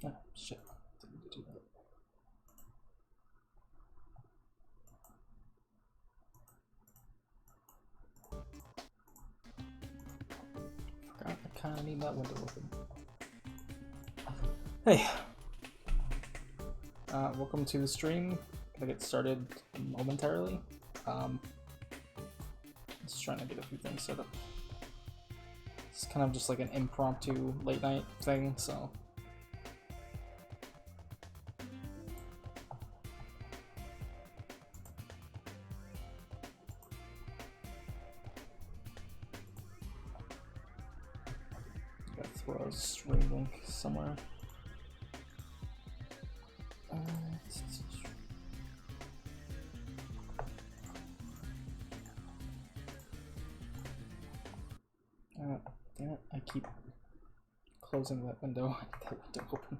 Ah, shit. Didn't do that. Forgot I kind of need that window open. Hey. Welcome to the stream. Gonna get started momentarily. Just trying to get a few things set up. It's kind of just like an impromptu late night thing, so. Gotta throw a stream link somewhere. Damn it, I keep closing that window. That window open.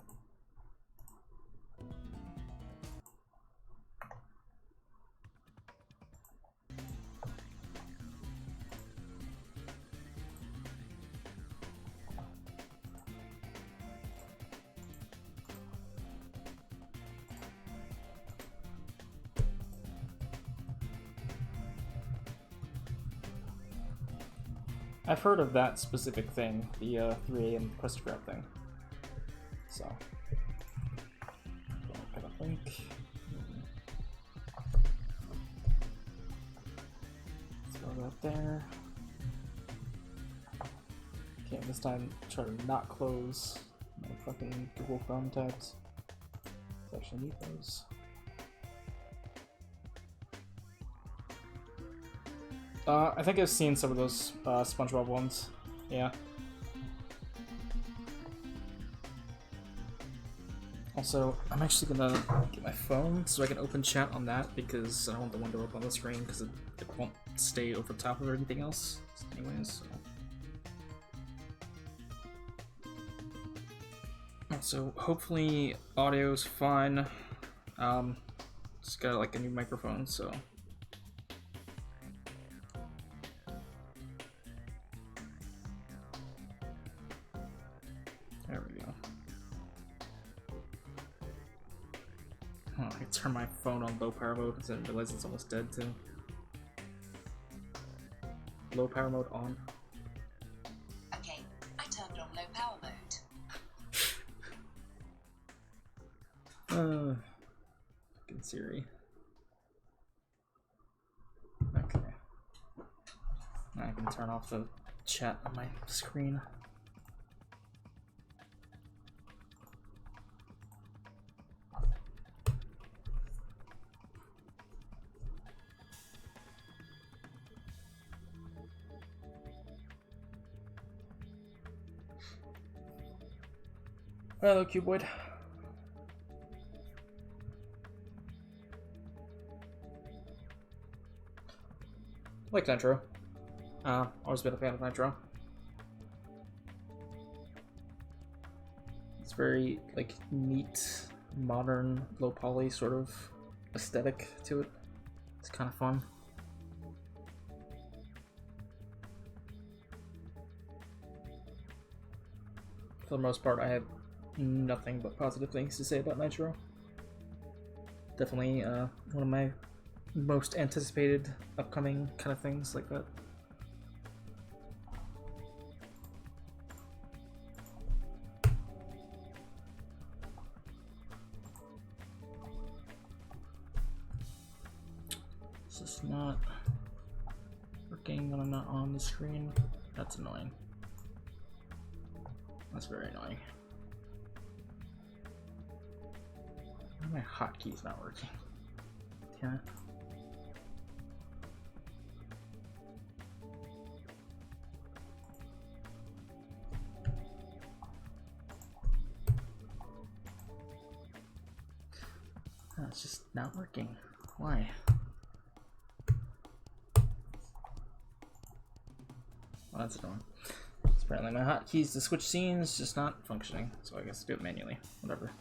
I've heard of that specific thing, the 3 AM quest grab thing. So, got a link. Throw that there. Okay, this time try to not close my fucking Google Chrome tabs. I actually need those. I think I've seen some of those SpongeBob ones. Yeah. Also, I'm actually gonna get my phone so I can open chat on that because I don't want the window up on the screen because it won't stay over top of anything else. Anyways, so hopefully audio's fine. Just got like a new microphone, so. There we go. Oh, I turn my phone on low power mode because I didn't realize it's almost dead too. Low power mode on. Okay, I turned on low power mode. Fucking Siri. Okay. Now I can turn off the chat on my screen. Hello, Cuboid. Like Nitro. Always been a fan of Nitro. It's very like neat, modern, low poly sort of aesthetic to it. It's kind of fun. For the most part, I have nothing but positive things to say about Nitro. Definitely one of my most anticipated upcoming kind of things like that. It's just not working when I'm not on the screen. That's annoying. That's very annoying. Why are my hotkeys not working? Damn it. Oh, it's just not working. Why? Well, that's annoying. Apparently my hotkeys to switch scenes just not functioning, so I guess do it manually. Whatever.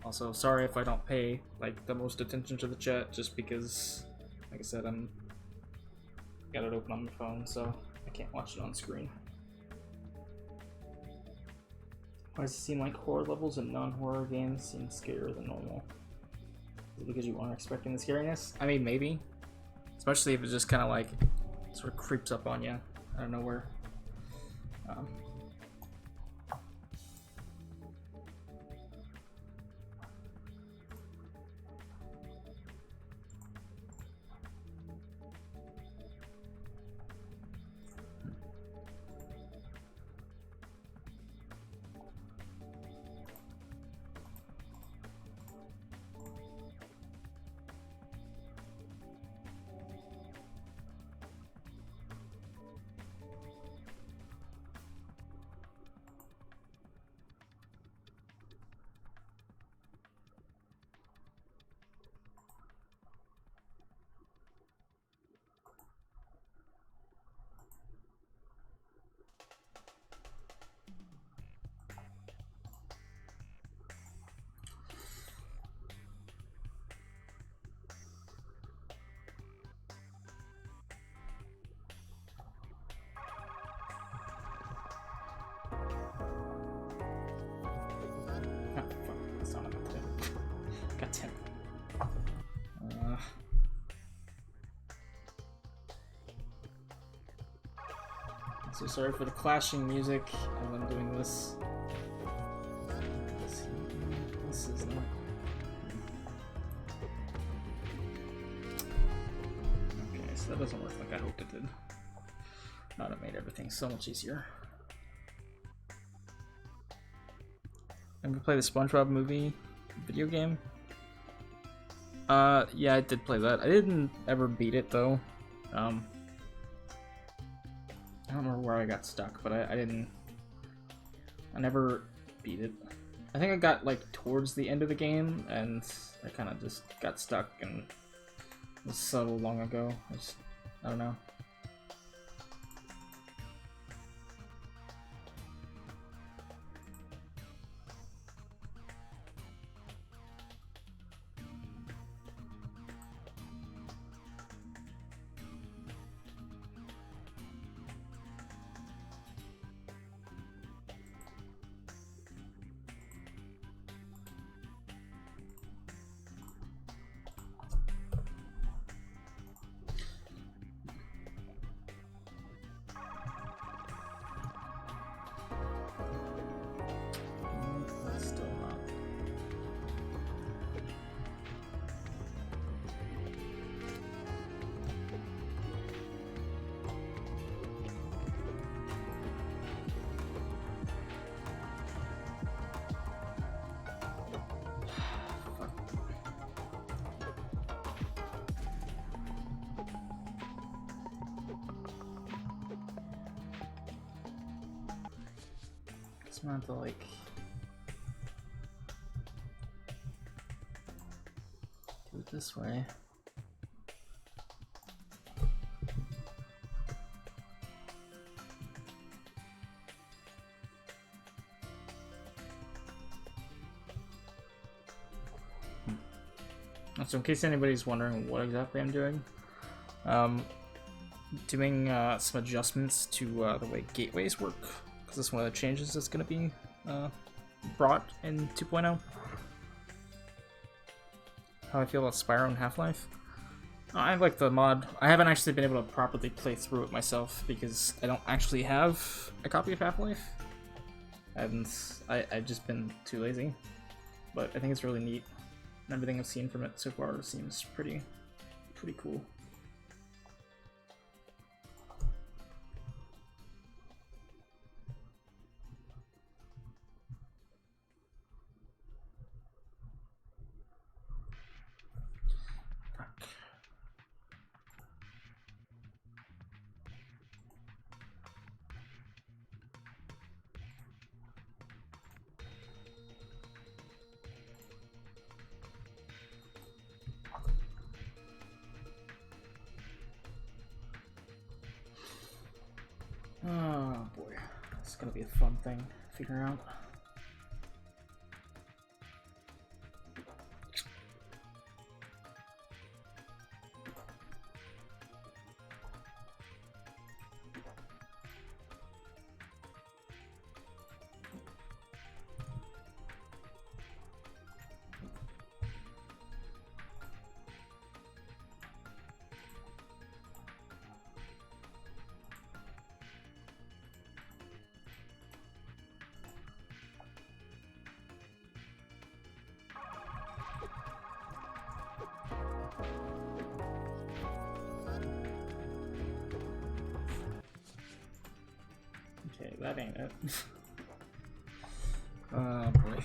Also, sorry if I don't pay like the most attention to the chat, just because, like I said, I'm got it open on my phone, so I can't watch it on screen. Why does it seem like horror levels in non-horror games seem scarier than normal? Is it because you aren't expecting the scariness? I mean, maybe. Especially if it just kind of like sort of creeps up on you out of nowhere. Got 10. So sorry for the clashing music when I'm doing this. This is not. Okay, so that doesn't work like I hoped it did. Thought it made everything so much easier. I'm gonna play the SpongeBob movie video game. Yeah, I did play that. I didn't ever beat it though. I don't remember where I got stuck, but I never beat it. I think I got like towards the end of the game and I kind of just got stuck, and it was so long ago. I don't know. I'm gonna have to like do it this way. So in case anybody's wondering what exactly I'm doing, doing some adjustments to the way gateways work, because this is one of the changes that's going to be brought in 2.0. How I feel about Spyro and Half-Life. I like the mod. I haven't actually been able to properly play through it myself because I don't actually have a copy of Half-Life. I've just been too lazy. But I think it's really neat. And everything I've seen from it so far seems pretty cool. Oh boy, it's gonna be a fun thing to figure out. Okay, that ain't it. Oh boy.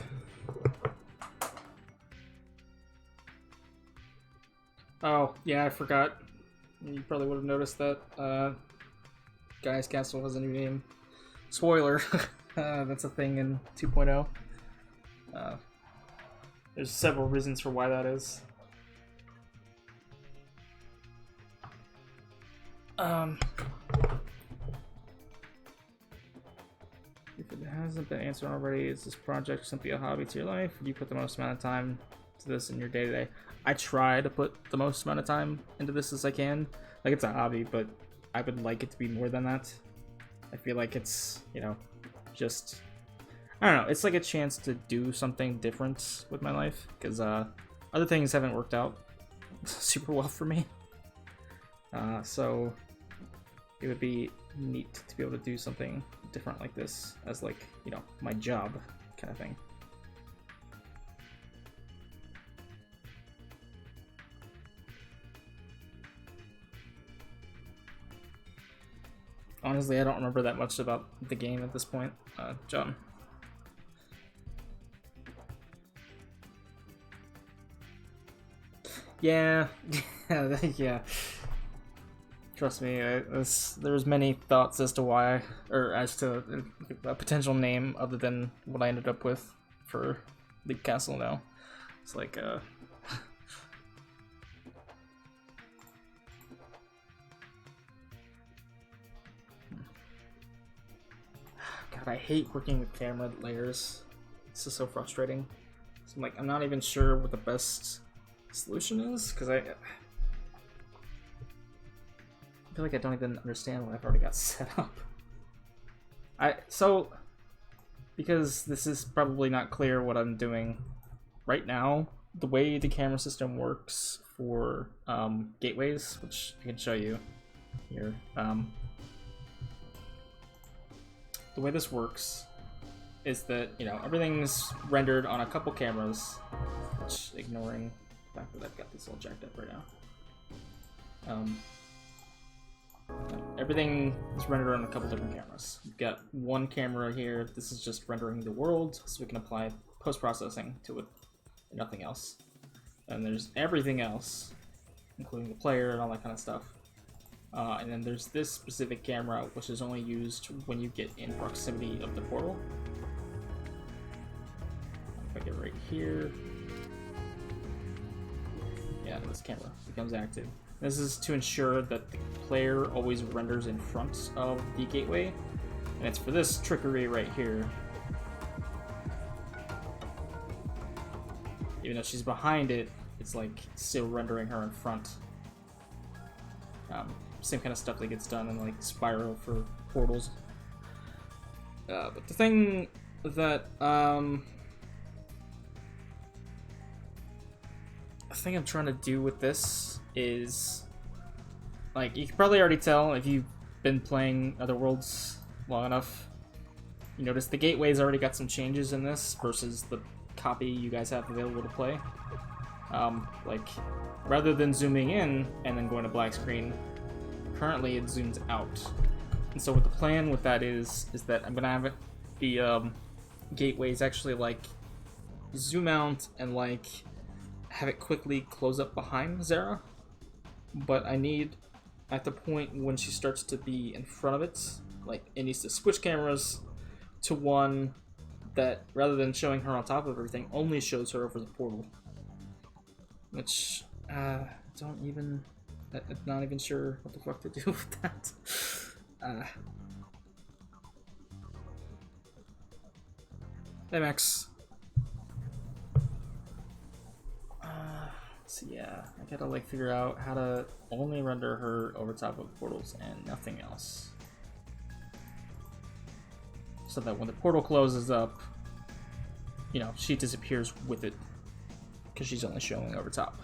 Oh, yeah, I forgot. You probably would have noticed that. Guy's Castle has a new name. Spoiler. That's a thing in 2.0. There's several reasons for why that is. If it hasn't been answered already, is this project simply a hobby to your life? Do you put the most amount of time to this in your day-to-day? I try to put the most amount of time into this as I can. Like, it's a hobby, but I would like it to be more than that. I feel like it's, you know, just... I don't know, it's like a chance to do something different with my life, because other things haven't worked out super well for me. So it would be neat to be able to do something different like this as, like, you know, my job kind of thing. Honestly, I don't remember that much about the game at this point, John. Yeah, yeah. Trust me, there's many thoughts as to why, or as to a potential name other than what I ended up with for the castle now. It's like, God, I hate working with camera layers. This is so frustrating. So I'm not even sure what the best solution is, because I feel like I don't even understand what I've already got set up. Because this is probably not clear what I'm doing right now, the way the camera system works for gateways, which I can show you here. The way this works is that, you know, everything's rendered on a couple cameras, which, ignoring the fact that I've got this all jacked up right now. Everything is rendered on a couple different cameras. We've got one camera here. This is just rendering the world, so we can apply post-processing to it and nothing else. And there's everything else, including the player and all that kind of stuff. And then there's this specific camera, which is only used when you get in proximity of the portal. If I get right here, yeah, this camera becomes active. This is to ensure that the player always renders in front of the gateway, and it's for this trickery right here. Even though she's behind it, it's like still rendering her in front. Same kind of stuff that gets done in like Spyro for portals. But the thing that I think I'm trying to do with this is, like, you can probably already tell if you've been playing Other Worlds long enough. You notice the gateway's already got some changes in this versus the copy you guys have available to play. Like, rather than zooming in and then going to black screen, currently it zooms out. And so what the plan with that is that I'm gonna have it, the gateways actually like zoom out and like have it quickly close up behind Zera. But I need, at the point when she starts to be in front of it, like, it needs to switch cameras to one that, rather than showing her on top of everything, only shows her over the portal. Which, I'm not even sure what the fuck to do with that. Hey, Max. So yeah, I gotta like figure out how to only render her over top of portals and nothing else. So that when the portal closes up, you know, she disappears with it, because she's only showing over top.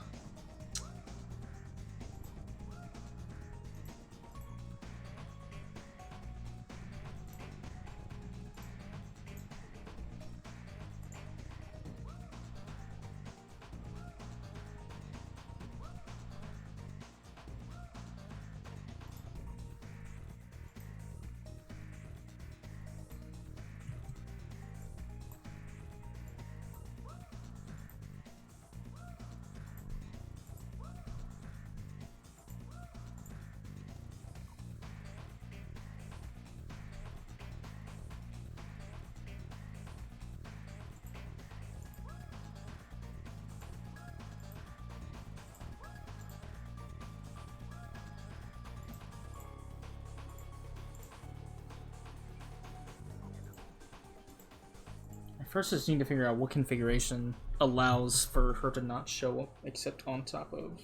First, I just need to figure out what configuration allows for her to not show up except on top of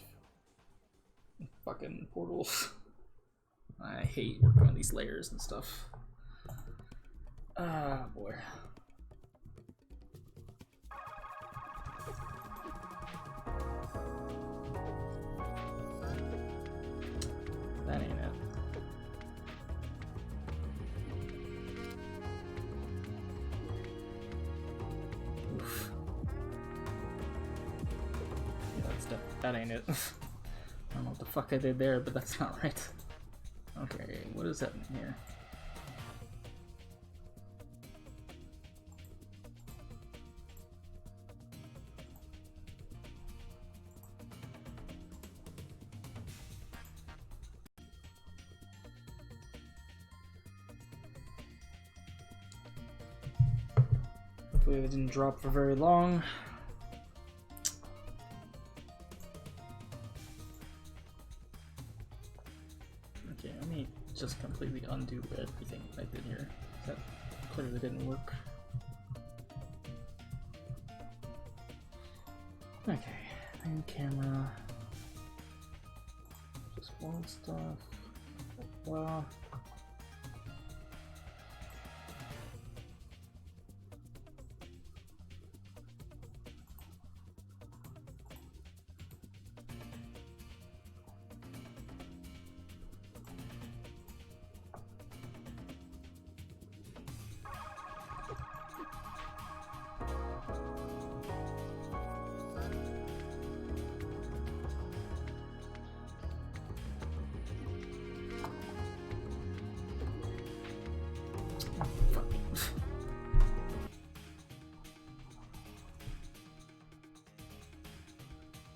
fucking portals. I hate working on these layers and stuff. Ah, boy. That ain't it. Oof. Yeah, that ain't it. I don't know what the fuck I did there, but that's not right. Okay, what is that in here? Hopefully it didn't drop for very long. Okay, let me just completely undo everything I did here. That clearly didn't work. Okay, main camera. Just one stuff. Blah.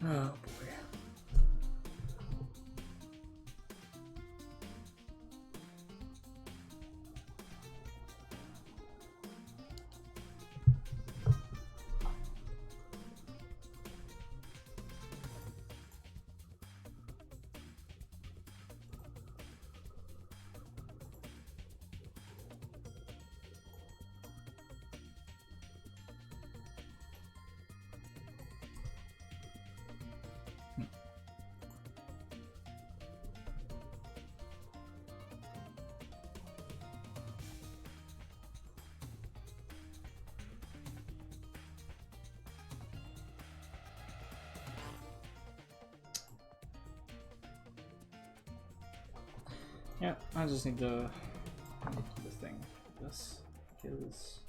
Oh boy. Yeah, I just need to do this thing, I guess, because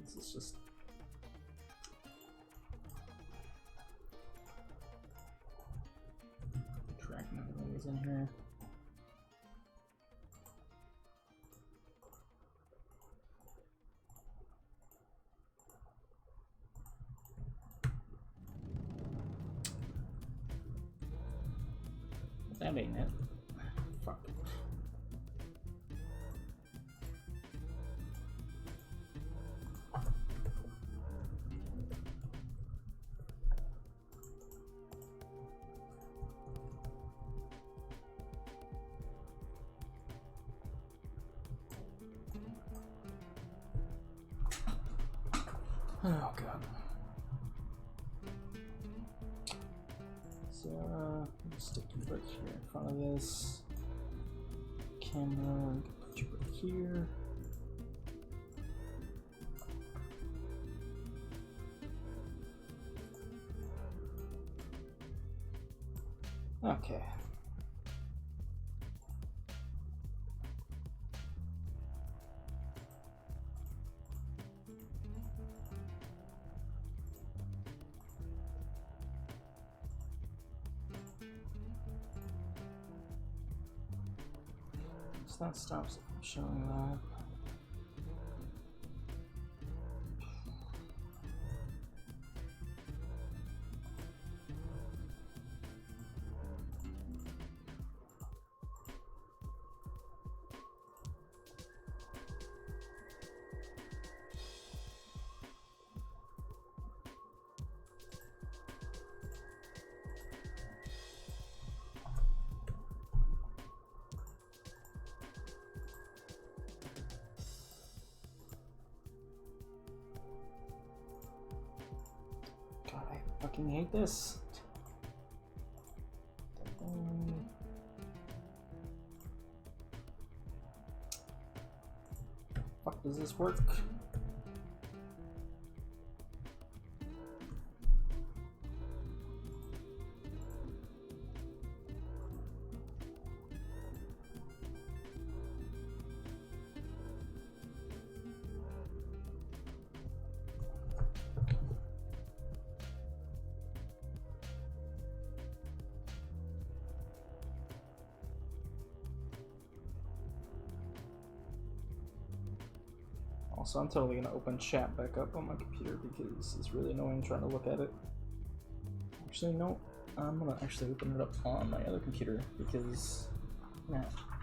this is just tracking everything in here. That ain't it. Fuck. Oh god. So, stick you right here in front of this. Camera, put you right here. Okay. So that stops it from showing that. fucking hate this. Fuck, does this work? Also, I'm totally gonna open chat back up on my computer because it's really annoying trying to look at it. Actually, no, I'm gonna actually open it up on my other computer because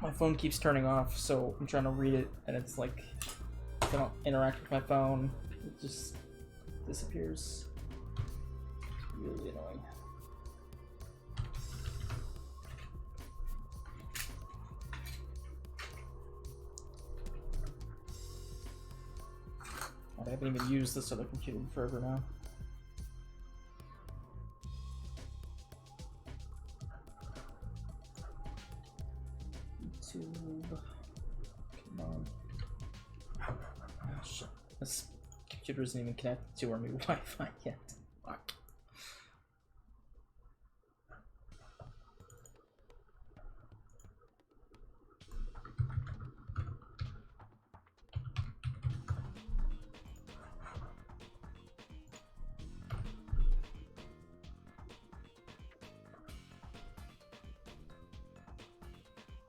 my phone keeps turning off, so I'm trying to read it and it's like, if I don't interact with my phone, it just disappears. It's really annoying. I haven't even used this other computer in forever now. YouTube. Come on. Oh, shit. This computer isn't even connected to our new Wi-Fi yet. Fuck.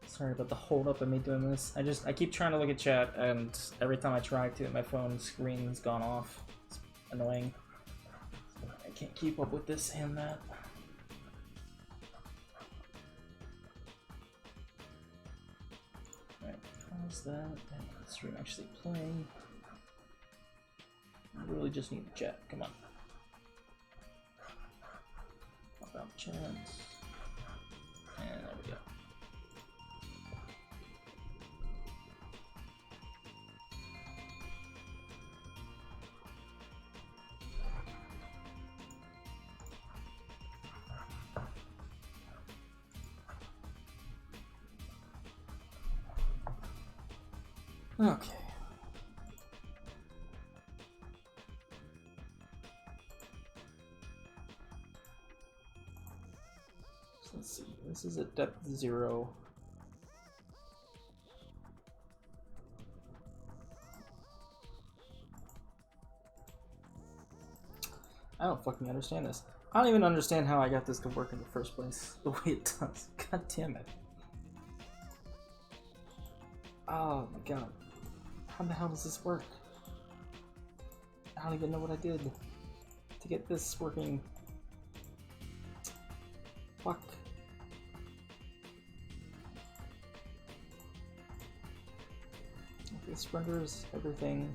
Sorry about the hold up of me doing this. I keep trying to look at chat, and every time I try to, my phone screen's gone off. It's annoying. I can't keep up with this and that. Alright, pause that. And the stream actually playing. I really just need the chat. Come on. Pop out chat. And there we go. Okay. So let's see. This is at depth 0. I don't fucking understand this. I don't even understand how I got this to work in the first place, the way it does. God damn it. Oh my god. How the hell does this work? I don't even know what I did to get this working. Fuck. Okay, this renders everything.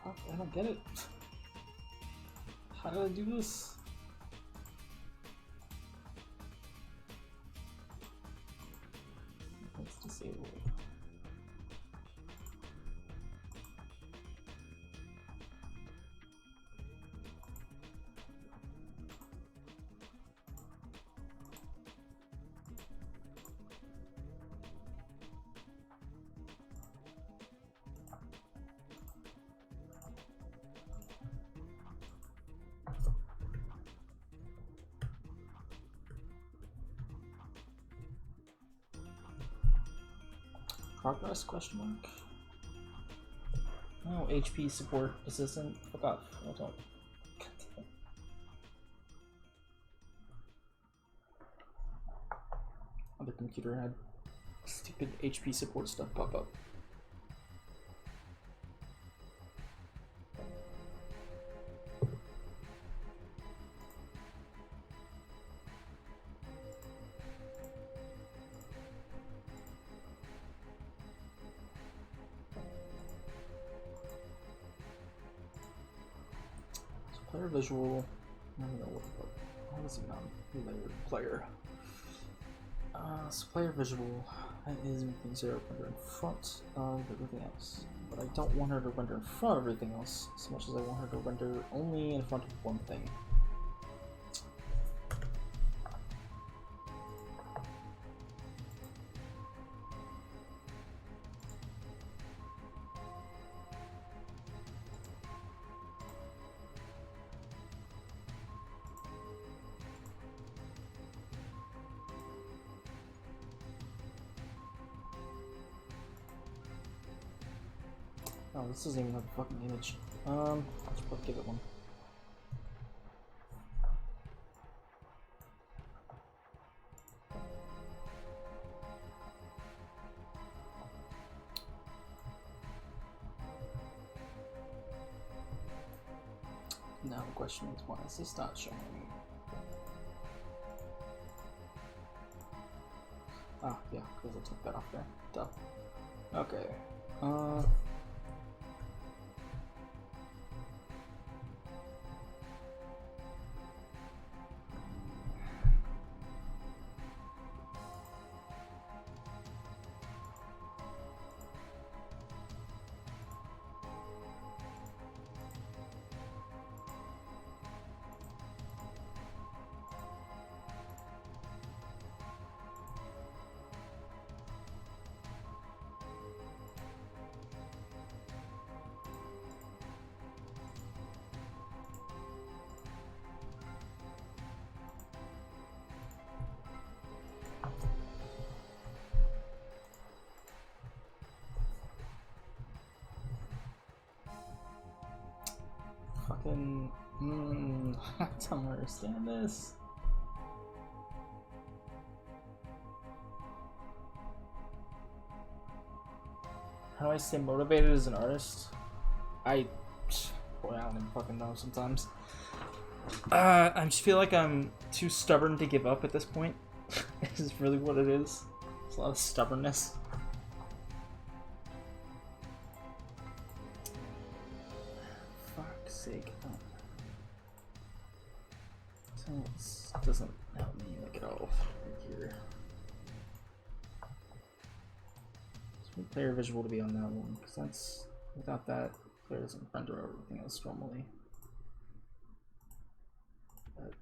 I don't get it. How did I do this? Let's disable it. Progress, question mark? Oh, HP support assistant. Fuck off. I don't. Other computer had stupid HP support stuff pop up. Player visual. I don't know what is it now? Player. So player visual. That is making Zera render in front of everything else. But I don't want her to render in front of everything else as much as I want her to render only in front of one thing. Oh, this doesn't even have a fucking image. Let's probably give it one. Now the question is, why is this not showing me? Ah, yeah, because I took that off there. Duh. Okay. Fucking, I don't understand this. How do I stay motivated as an artist? Boy, I don't even fucking know sometimes. I just feel like I'm too stubborn to give up at this point. This is really what it is. It's a lot of stubbornness. Fuck's sake. Oh. So this doesn't help me like at all right here. Just want player visual to be on that one, because that's without that, player doesn't render everything else normally. But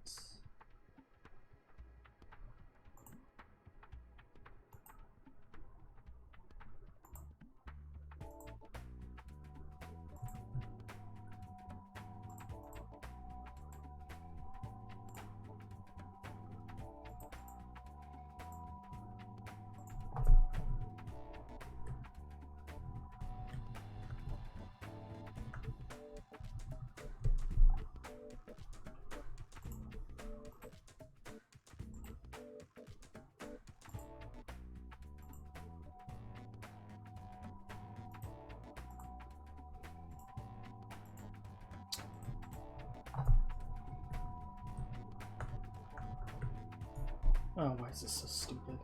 oh, why is this so stupid?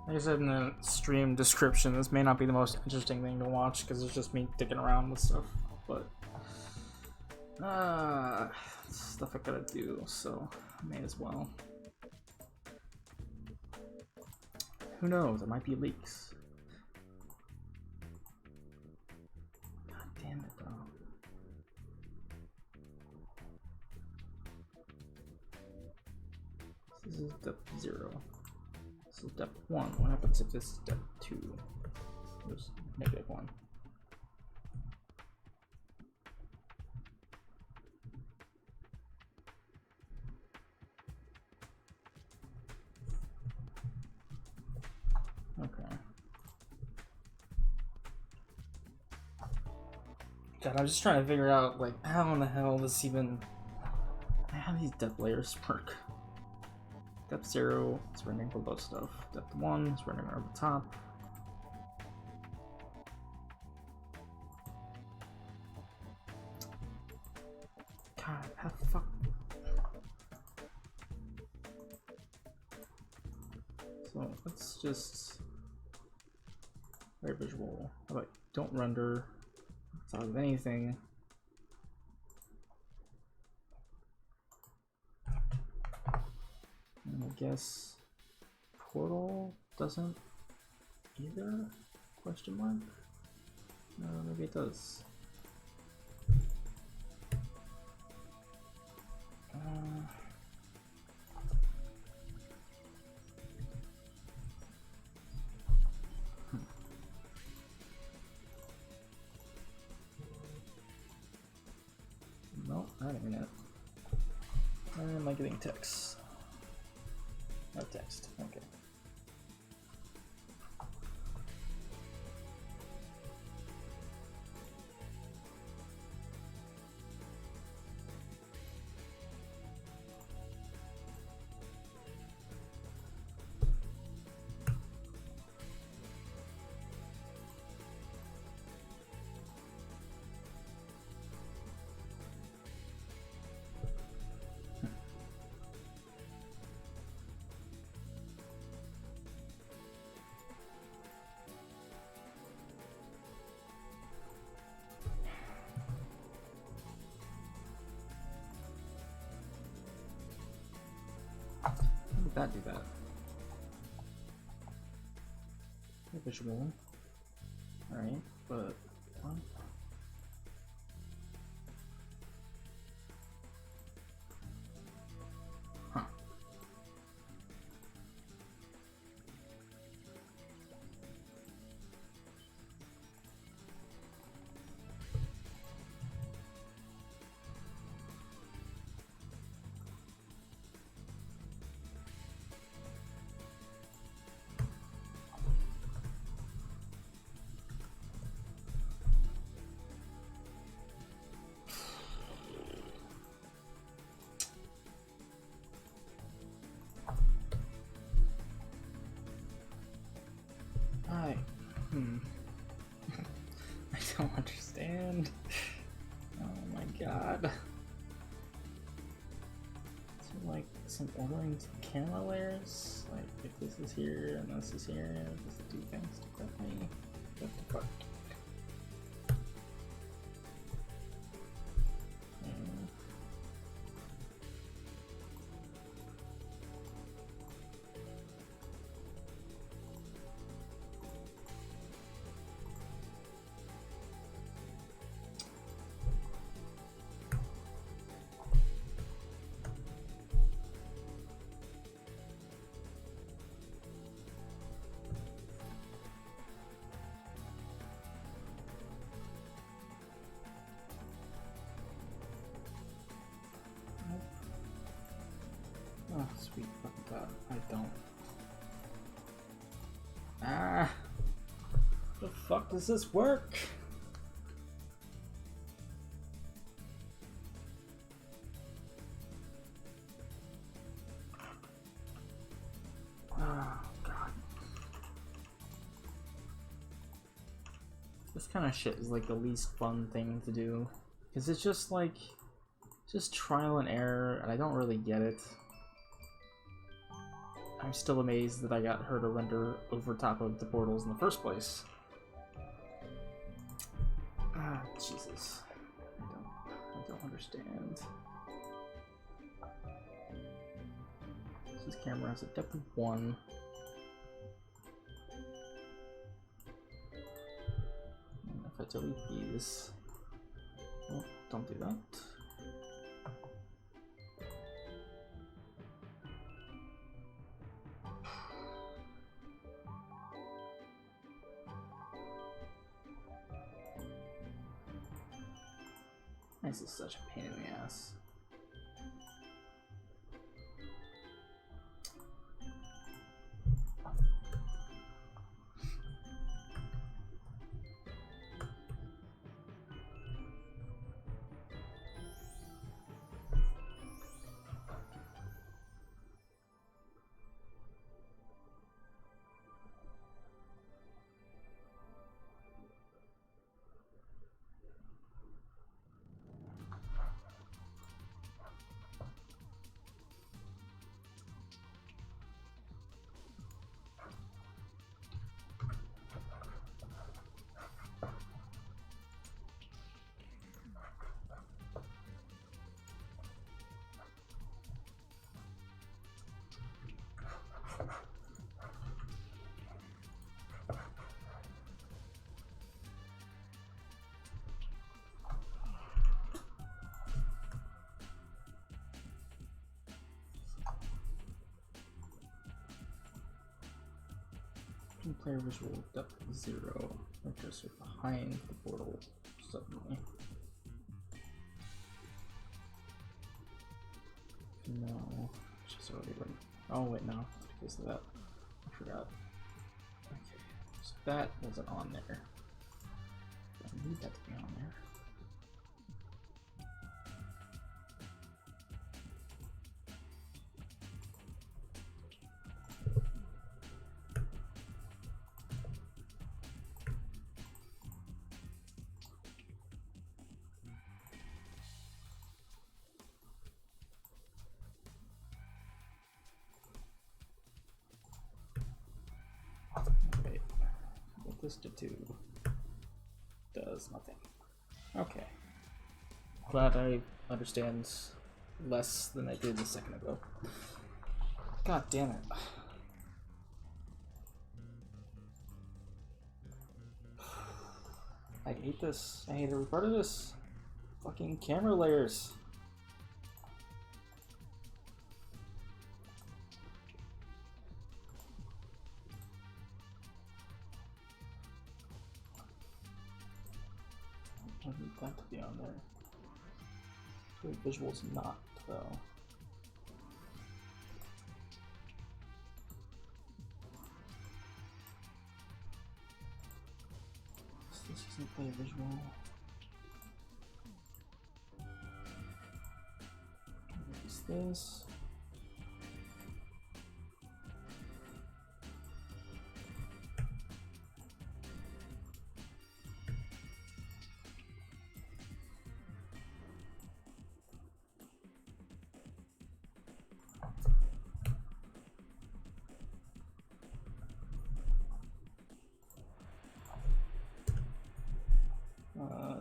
Like I said in the stream description, this may not be the most interesting thing to watch because it's just me dicking around with stuff, but stuff I gotta do, so I may as well. Who knows? There might be leaks. God damn it, though. This is step 0. This is step 1. What happens if this is step 2? There's -1. Okay. God, I'm just trying to figure out, like, how in the hell this even... How do these depth layers work? Depth 0 is rendering below stuff. Depth 1 is rendering over the top. God, how the fuck... So, let's just... Very visual. How about don't render without anything. And I guess portal doesn't either? Question mark? No, maybe it does. No, not even it. Where am I getting text? No text. Okay. How did that do that? Visual. Alright, but what? Huh. I don't understand. Oh my god. So like some ordering camera layers? Like if this is here and this is here, does it do things differently? What the fuck? Oh, sweet fucking god. I don't. Ah! The fuck does this work? Oh, god. This kind of shit is like the least fun thing to do. Because it's just like, just trial and error, and I don't really get it. I'm still amazed that I got her to render over top of the portals in the first place. Ah, Jesus. I don't understand. This camera has a depth of 1. And if I delete these... Oh, don't do that. This is such a pain in the ass. player visual depth 0. Cursor behind the portal suddenly. No, she's already right. Oh wait, no, because of that. I forgot. Okay, so that wasn't on there. I need that to be on there. Wait, what this to do does nothing. Okay. Glad I understand less than I did a second ago. God damn it. I hate this. I hate every part of this. Fucking camera layers. I need that to be on there. The visual's not, though. This isn't play visual. What is this?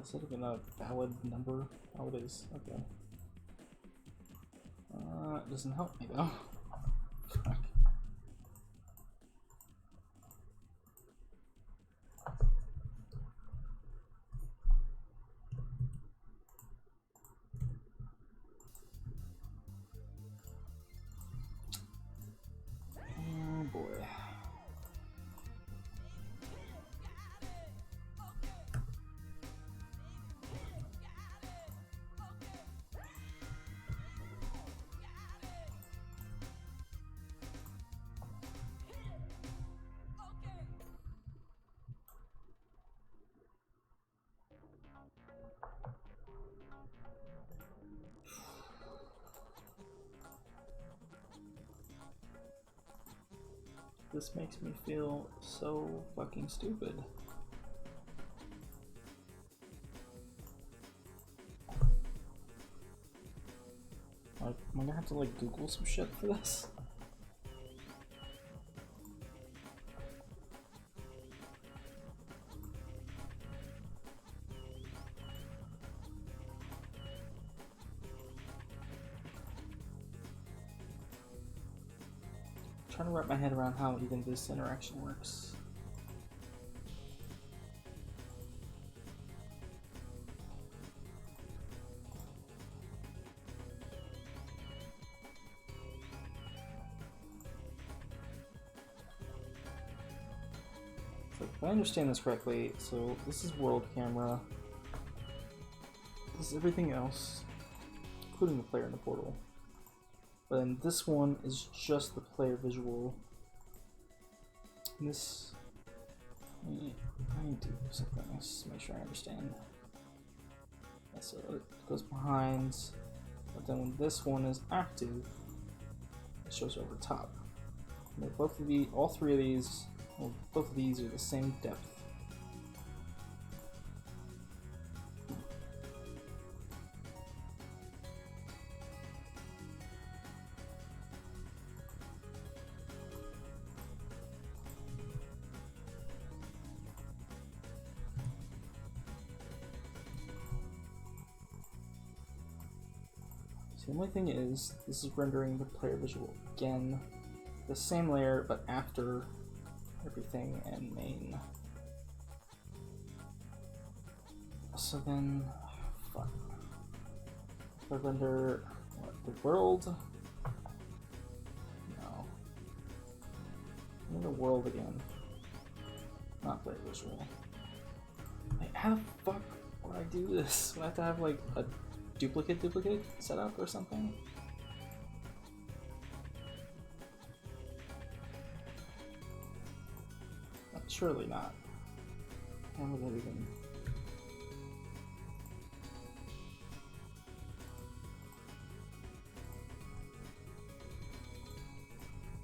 Is it even a valid number? Oh, it is. Okay. It doesn't help me though. Fuck. Oh boy. This makes me feel so fucking stupid. Like, am I gonna have to like Google some shit for this? Trying to wrap my head around how even this interaction works. So if I understand this correctly, so this is world camera. This is everything else, including the player in the portal. But then this one is just the player visual. And this, I need to do something else to make sure I understand. Yeah, so it goes behind, but then when this one is active, it shows over top. And both of the, all three of these, well, both of these are the same depth. The only thing is, this is rendering the player visual again, the same layer, but after everything and main. So then, fuck. If I render what, the world? No. Render world again. Not very visual. Like, how the fuck would I do this? Would I have to have like a duplicate set up or something? Surely not. How would that even...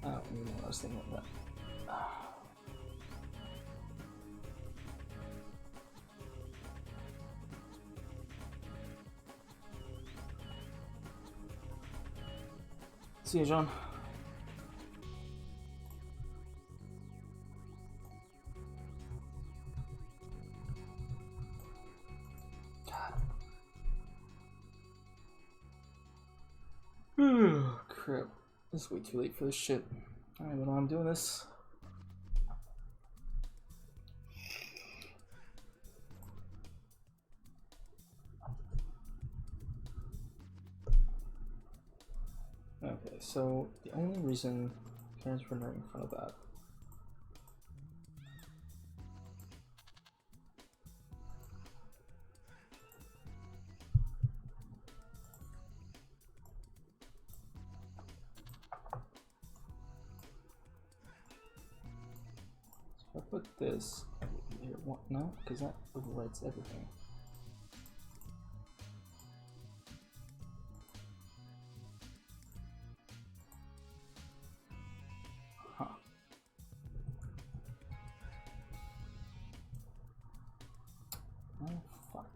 I don't even know what I was thinking of that. See you, John. God. Crap. It's way too late for this shit. I don't even know why I'm doing this. Okay, so the only reason Karen's rendering in front of that. So if I put this here, what? No, because that overrides everything. Huh. Oh, fuck.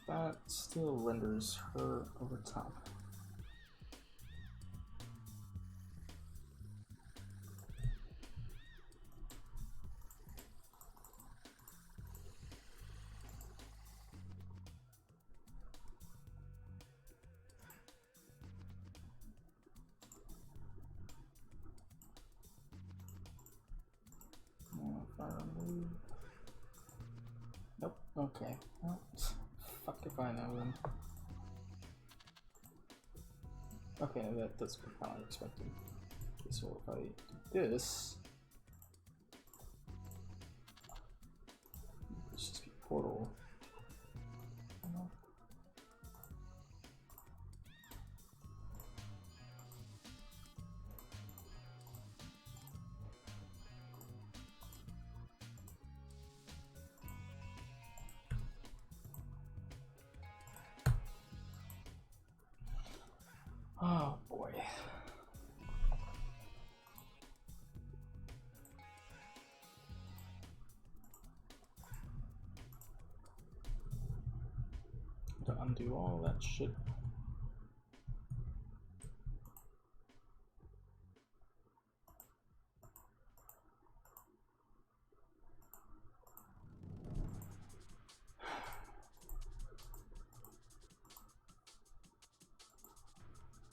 That still renders her over top. Nope. Okay. Well, fuck if I know then. Okay, that's kind of expected. Okay, so if I do this, let's just be portal. Oh boy. To undo all that shit.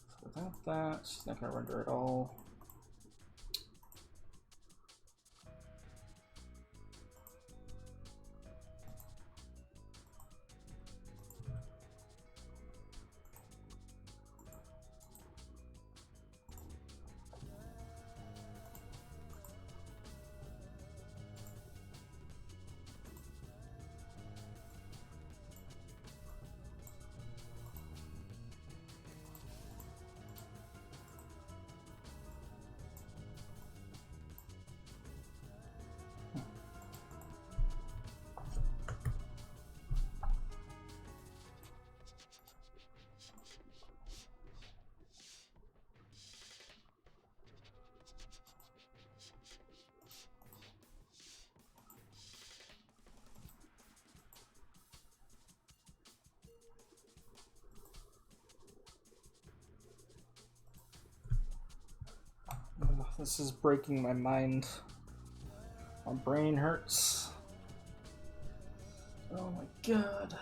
So without that, she's not gonna render at all. This is breaking my mind. My brain hurts. Oh my god.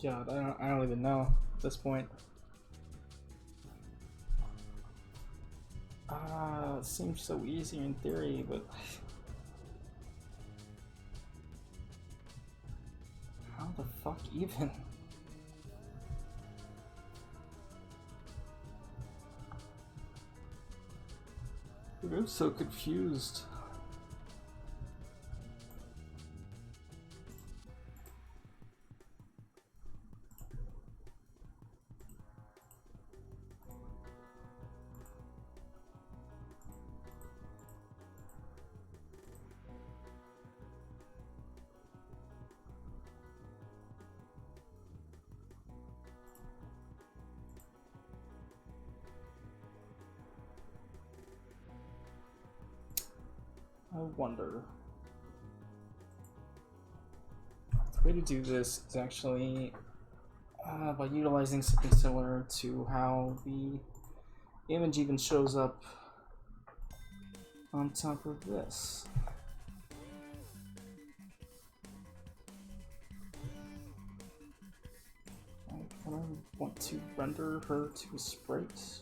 God, I don't even know at this point. It seems so easy in theory, but how the fuck even? Dude, I'm so confused. I wonder. The way to do this is actually by utilizing something similar to how the image even shows up on top of this. I kind of want to render her to a sprite.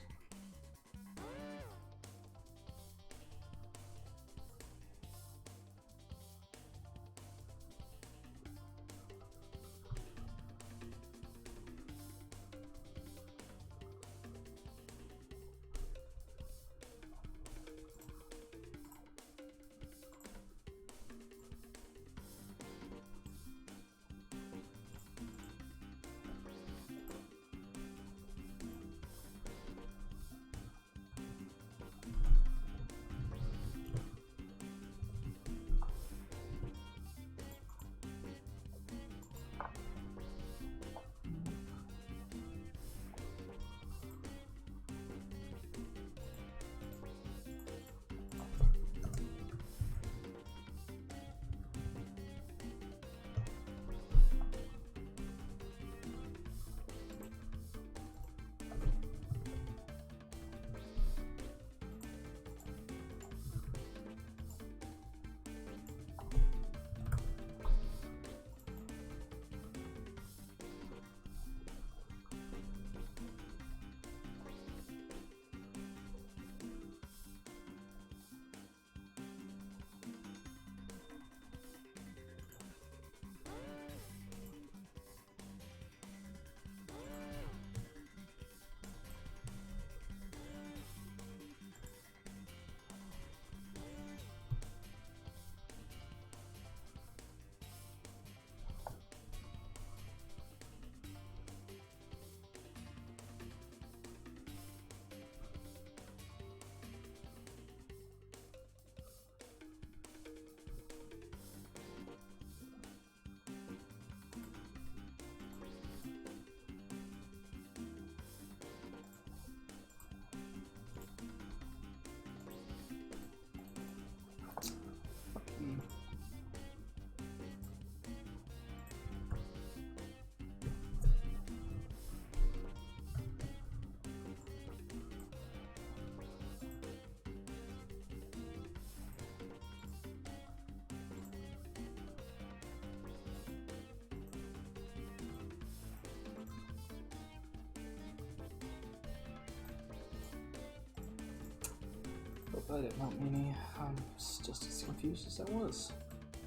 That didn't help me any. I'm just as confused as I was.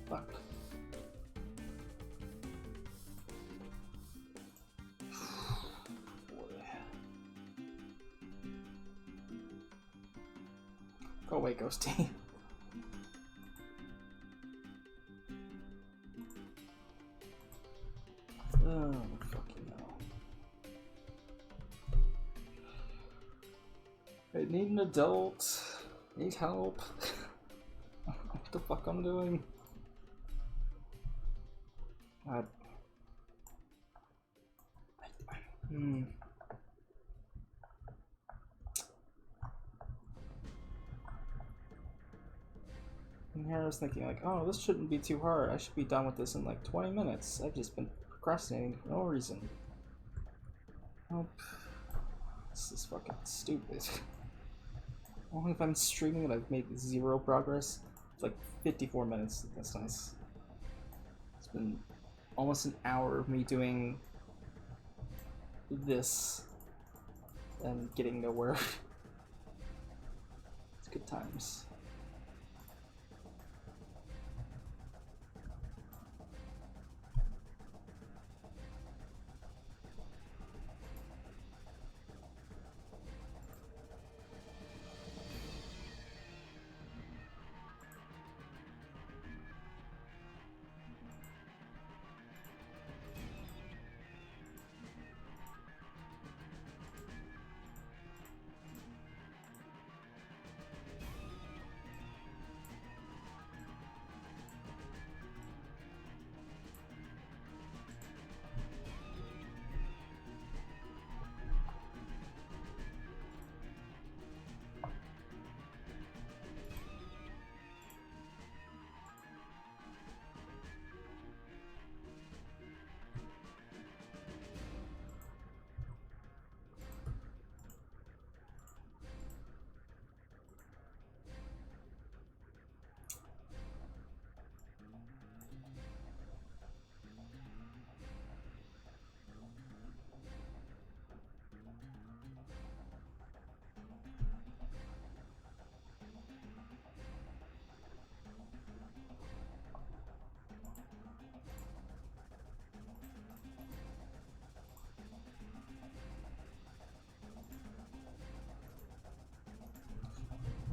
Fuck. Go away, Ghosty. Oh, fucking hell. I need an adult. Need help. What the fuck I'm doing? God. And here I was thinking like, oh, this shouldn't be too hard. I should be done with this in like 20 minutes. I've just been procrastinating for no reason. Oh, this is fucking stupid. Only if I'm streaming and I've made 0 progress. It's like 54 minutes. That's nice. It's been almost an hour of me doing this and getting nowhere. It's good times.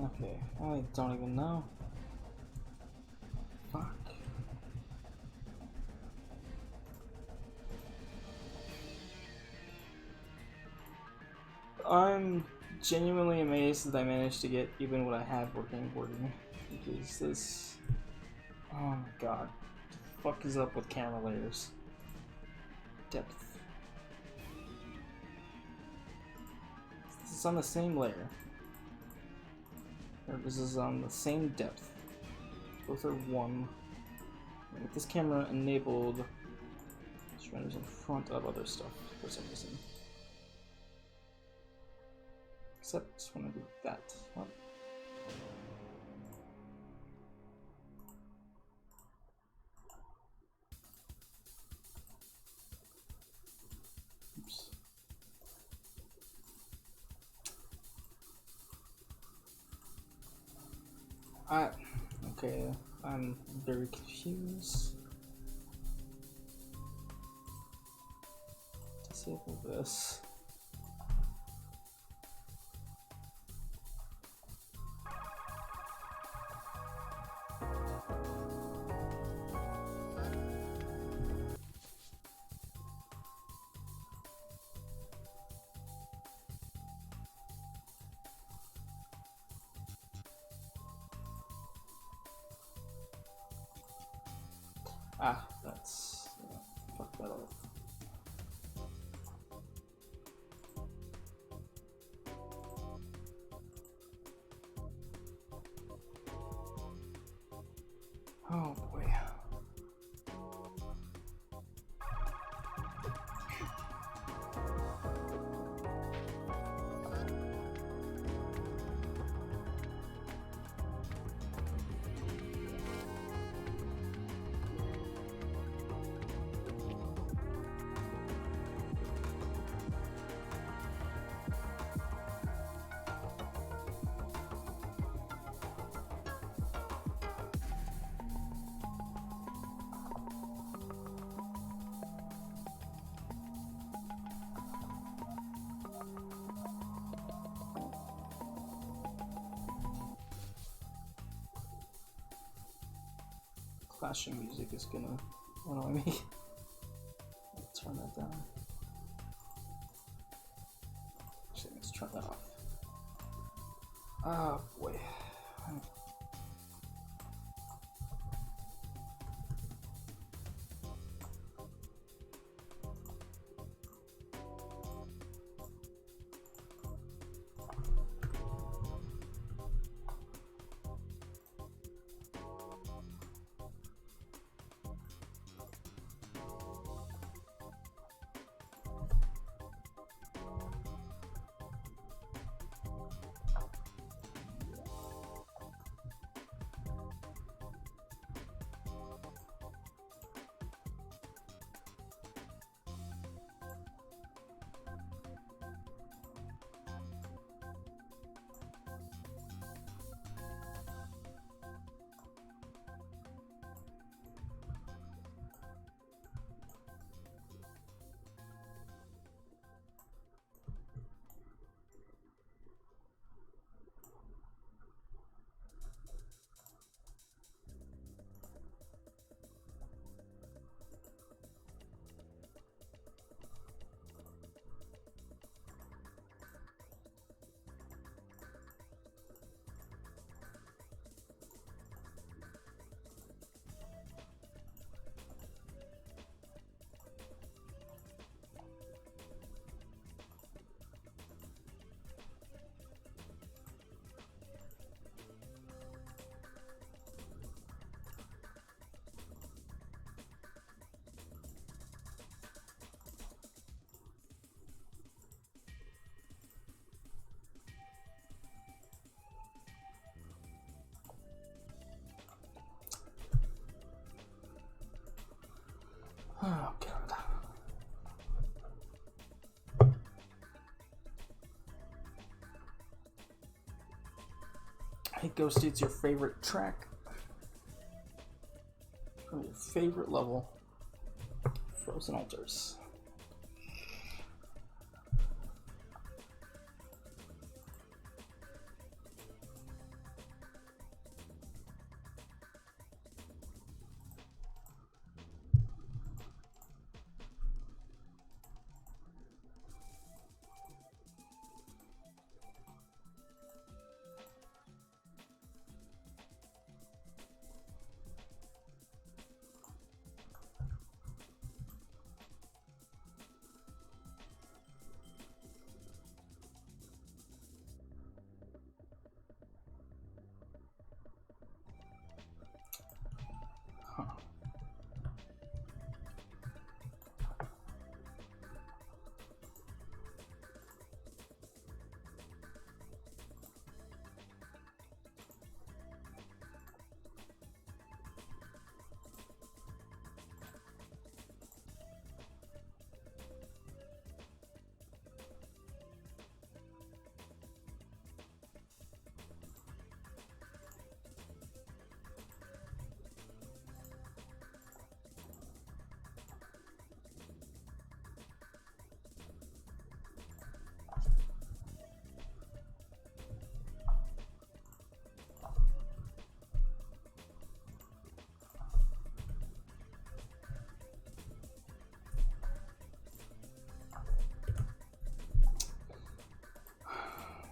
Okay, I don't even know. Fuck. I'm genuinely amazed that I managed to get even what I have working. Because this... Oh my god. What the fuck is up with camera layers? Depth. This is on the same layer. Or this is on the same depth. Both are 1. And with this camera enabled, it renders in front of other stuff for some reason. Except when I do that. What? Oops. Okay, I'm very confused. Disable this. Ah, that's... fuck that up. Oh boy. flashing music is gonna annoy me. Let's turn that down. Actually, let's turn that off. Oh boy. Oh god. Hey Ghosty, it's your favorite track from your favorite level, Frozen Altars.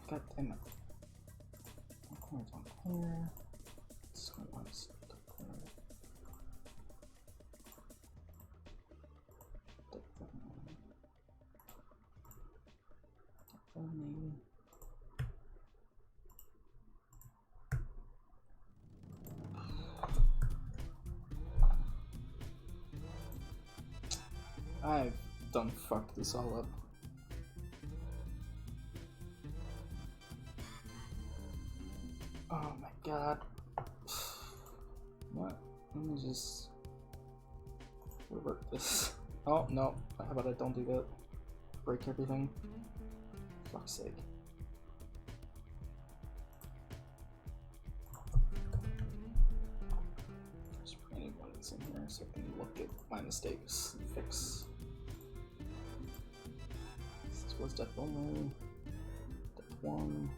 God damn it. Corners on clear. Someone's clear. Debugging. I've done fucked this all up. Oh my god. What? Let me just revert this. Oh no, how about I don't do that? Break everything. Fuck's sake. Just put any one in here so I can look at my mistakes and fix. This was depth only. Depth 1.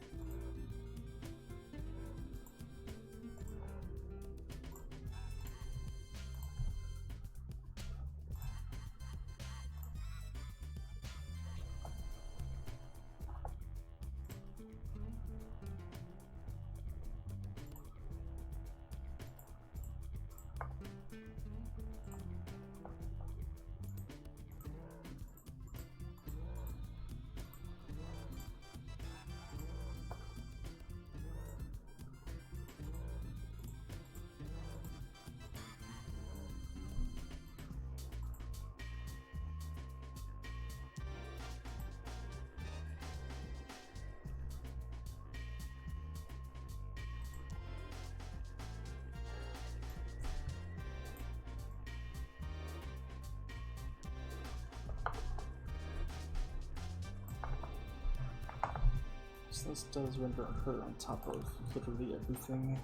So this does render occur on top of literally everything.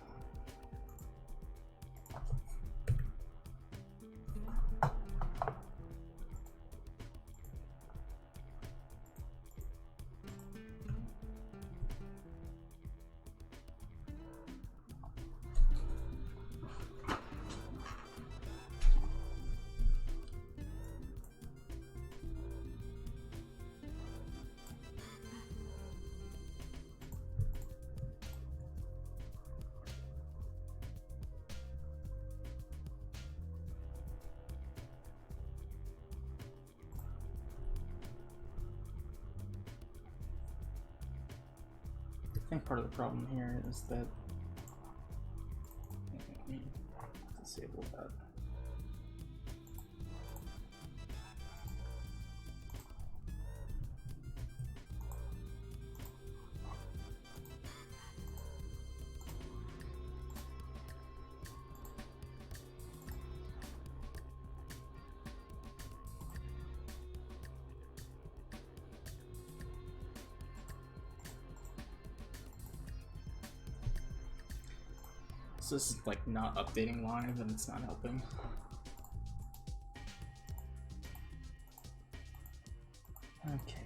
I think part of the problem here is that let me disable that. So this is like not updating live and it's not helping. Okay.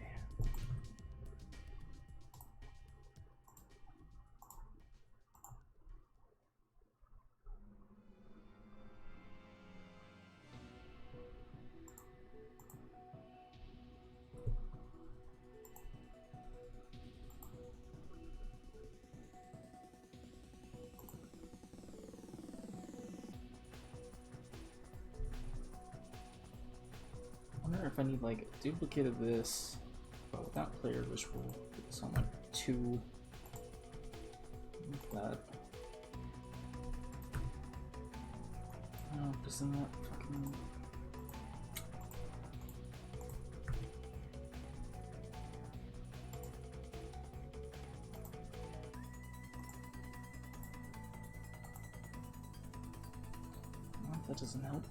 I wonder if I need like a duplicate of this, but without player visual. Put this on like 2. Like that. Oh, doesn't that fucking. Well, that doesn't help.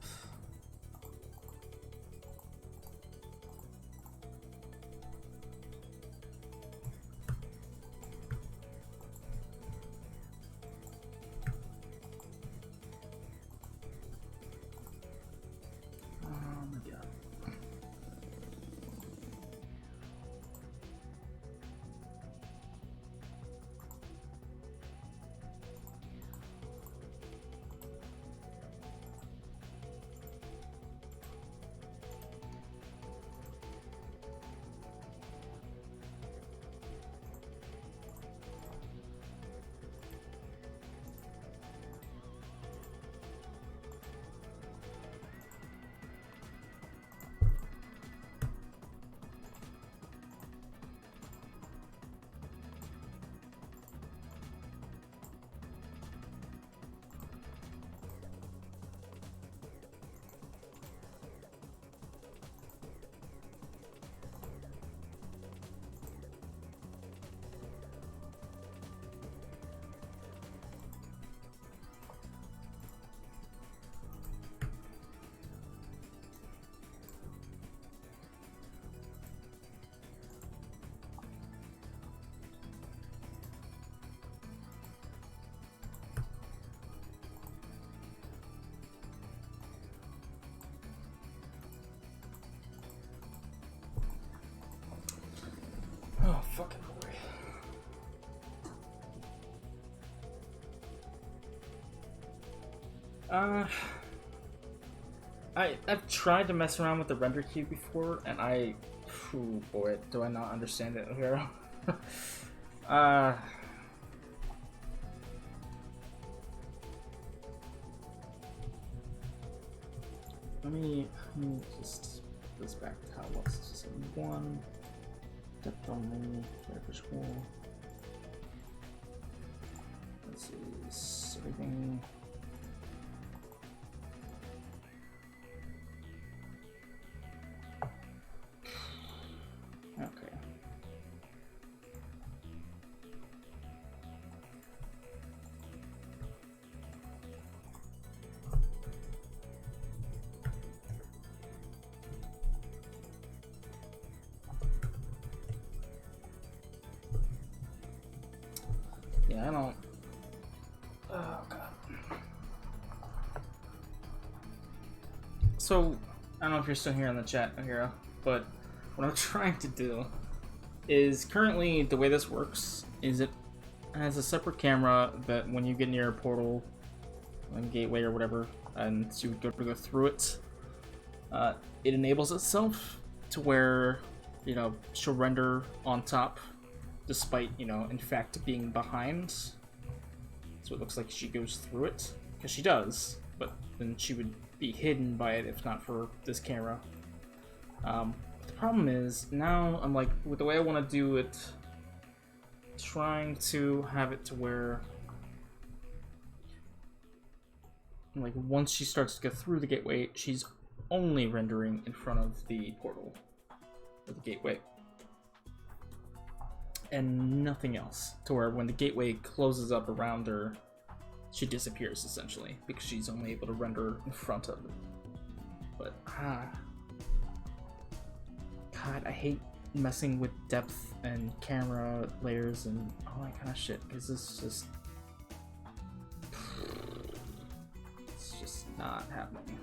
Oh, fucking boy. I've tried to mess around with the render queue before, and oh boy, do I not understand it here. Let me just put this back to how it was. Just 1 depth only, visual. This is everything. Okay. Yeah, I don't... Oh, God. So, I don't know if you're still here in the chat, Hero, but what I'm trying to do is currently the way this works is it has a separate camera that when you get near a portal, and gateway or whatever, and you would go through it, it enables itself to where, you know, she'll render on top despite, you know, in fact being behind. So it looks like she goes through it, because she does, but then she would be hidden by it if not for this camera. The problem is, now I'm like, with the way I want to do it, trying to have it to where, like, once she starts to go through the gateway, she's only rendering in front of the portal, or the gateway, and nothing else, to where when the gateway closes up around her, she disappears, essentially, because she's only able to render in front of it. But, God, I hate messing with depth and camera layers and all that kind of shit, because it's just not happening.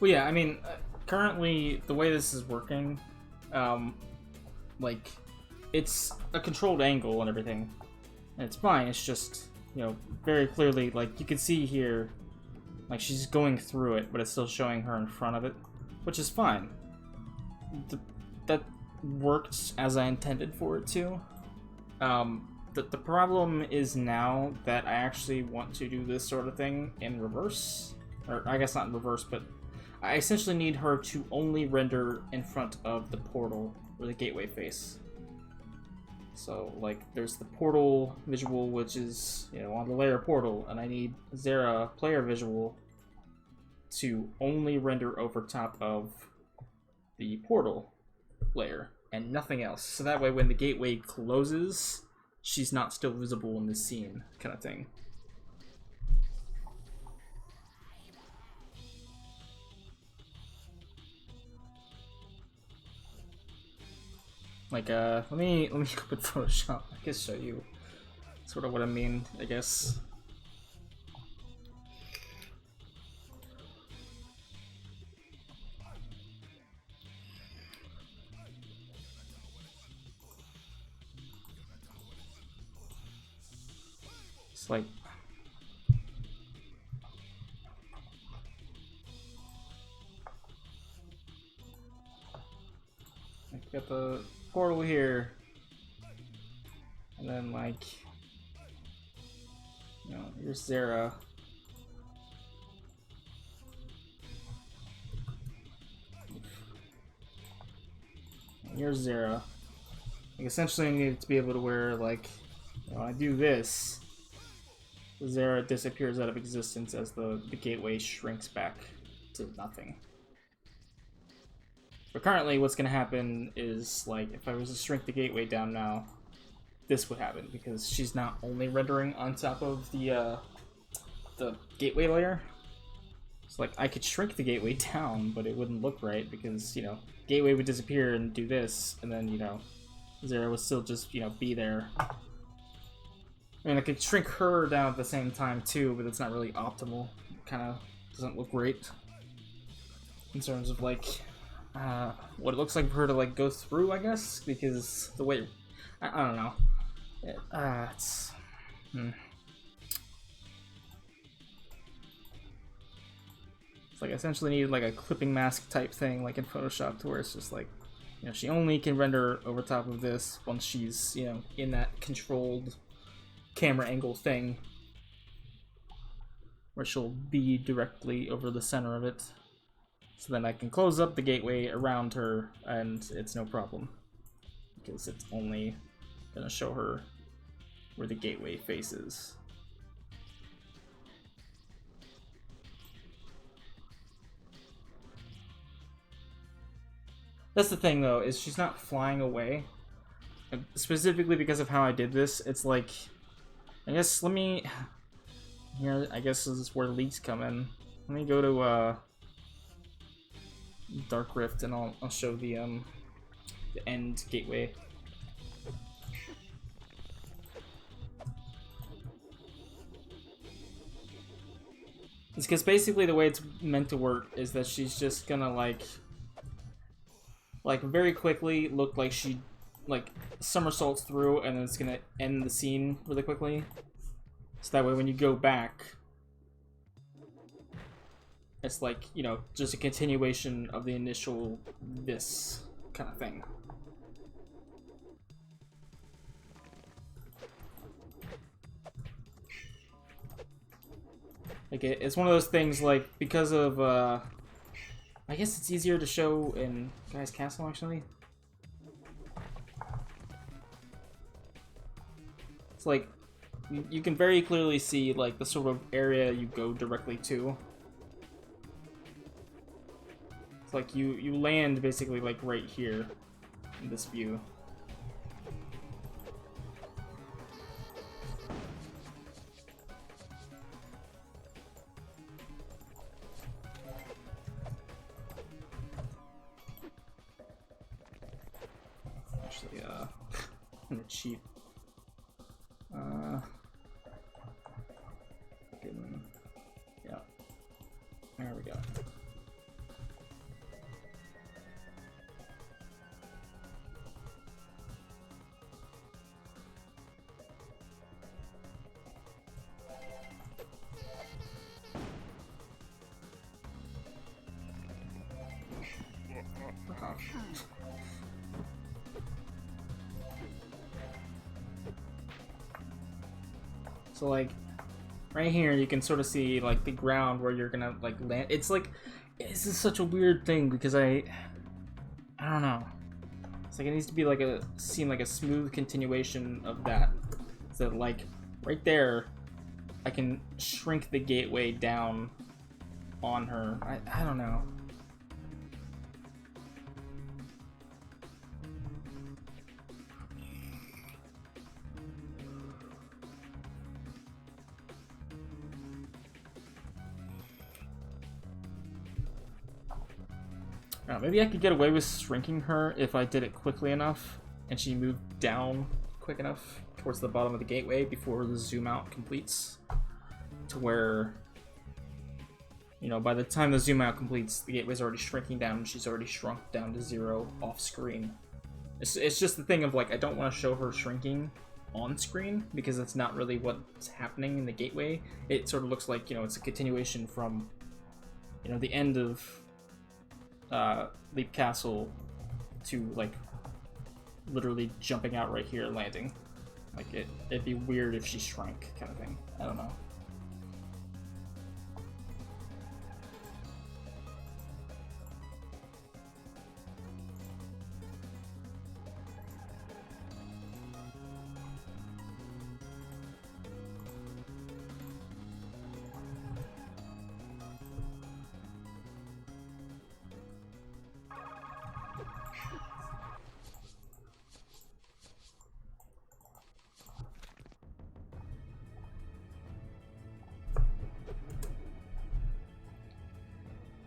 Well, yeah, I mean, currently, the way this is working, like, it's a controlled angle and everything, and it's fine, it's just, you know, very clearly, like, you can see here, like, she's going through it, but it's still showing her in front of it, which is fine. That worked as I intended for it to. The problem is now that I actually want to do this sort of thing in reverse, or I guess not in reverse, but I essentially need her to only render in front of the portal or the gateway face. So, like, there's the portal visual, which is, you know, on the layer portal, and I need Zera player visual to only render over top of the portal layer and nothing else. So that way, when the gateway closes, she's not still visible in the scene, kind of thing. Like, let me open Photoshop. I can show you sort of what I mean, I guess. It's like, got the portal here, and then like, you know, here's Zera. And here's Zera. Like, essentially, I need to be able to wear, like, you know, when I do this, Zera disappears out of existence as the gateway shrinks back to nothing. But currently, what's going to happen is, like, if I was to shrink the gateway down now, this would happen, because she's not only rendering on top of the gateway layer. So, like, I could shrink the gateway down, but it wouldn't look right, because, you know, gateway would disappear and do this, and then, you know, Zera would still just, you know, be there. I mean, I could shrink her down at the same time, too, but it's not really optimal. It kind of doesn't look great in terms of, like, what it looks like for her to, like, go through, I guess, because the way, I don't know. It's like I essentially need like a clipping mask type thing, like in Photoshop, to where it's just like, you know, she only can render over top of this once she's, you know, in that controlled camera angle thing, where she'll be directly over the center of it. So then I can close up the gateway around her, and it's no problem, because it's only gonna show her where the gateway faces. That's the thing, though, is she's not flying away. And specifically because of how I did this, it's like, I guess, let me, here, I guess this is where leaks come in. Let me go to, Dark Rift, and I'll show the end gateway. It's because basically the way it's meant to work is that she's just gonna like very quickly look like she like somersaults through, and then it's gonna end the scene really quickly. So that way when you go back, it's like, you know, just a continuation of the initial this kind of thing. Like, it's one of those things, like, because of, I guess it's easier to show in Guy's Castle, actually. It's like, you can very clearly see, like, the sort of area you go directly to. It's like, you land, basically, like, right here in this view. Actually, I'm gonna cheat. Yeah. There we go. So like right here you can sort of see like the ground where you're gonna like land. It's like, this is such a weird thing because I don't know. It's like it needs to be like seem like a smooth continuation of that. So that, like right there I can shrink the gateway down on her. I don't know. Maybe I could get away with shrinking her if I did it quickly enough. and she moved down quick enough towards the bottom of the gateway before the zoom out completes, to where, you know, by the time the zoom out completes, the gateway's already shrinking down, and she's already shrunk down to 0 off screen. It's just the thing of, like, I don't want to show her shrinking on screen, because that's not really what's happening in the gateway. It sort of looks like, you know, it's a continuation from, you know, the end of Leap Castle to, like, literally jumping out right here and landing. Like, it'd be weird if she shrank, kind of thing. I don't know.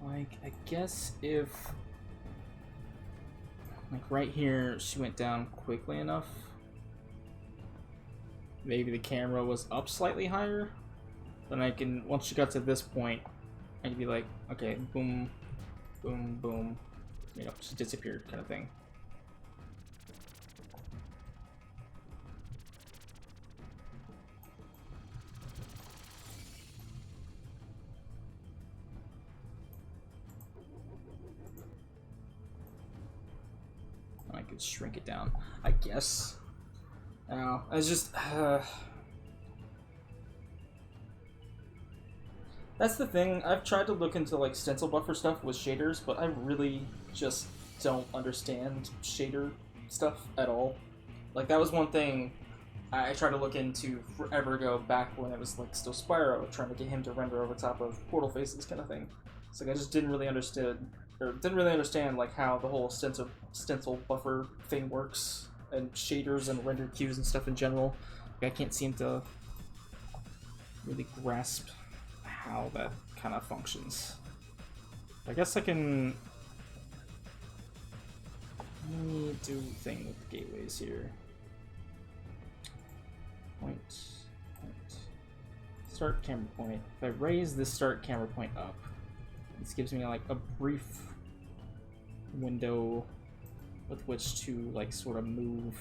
Like, I guess if, like, right here she went down quickly enough, maybe the camera was up slightly higher, then I can, once she got to this point, I can be like, okay, boom, boom, boom, you know, she disappeared, kind of thing. I could shrink it down, I guess. I was just that's the thing. I've tried to look into, like, stencil buffer stuff with shaders, but I really just don't understand shader stuff at all. Like, that was one thing I tried to look into forever ago, back when it was, like, still Spyro, trying to get him to render over top of portal faces, kind of thing. It's like I just didn't really understand, like, how the whole stencil buffer thing works, and shaders and render queues and stuff in general. Like, I can't seem to really grasp how that kind of functions. I guess I can. Let me do a thing with the gateways here. Point. Start camera point. If I raise this start camera point up, this gives me, like, a brief window with which to, like, sort of move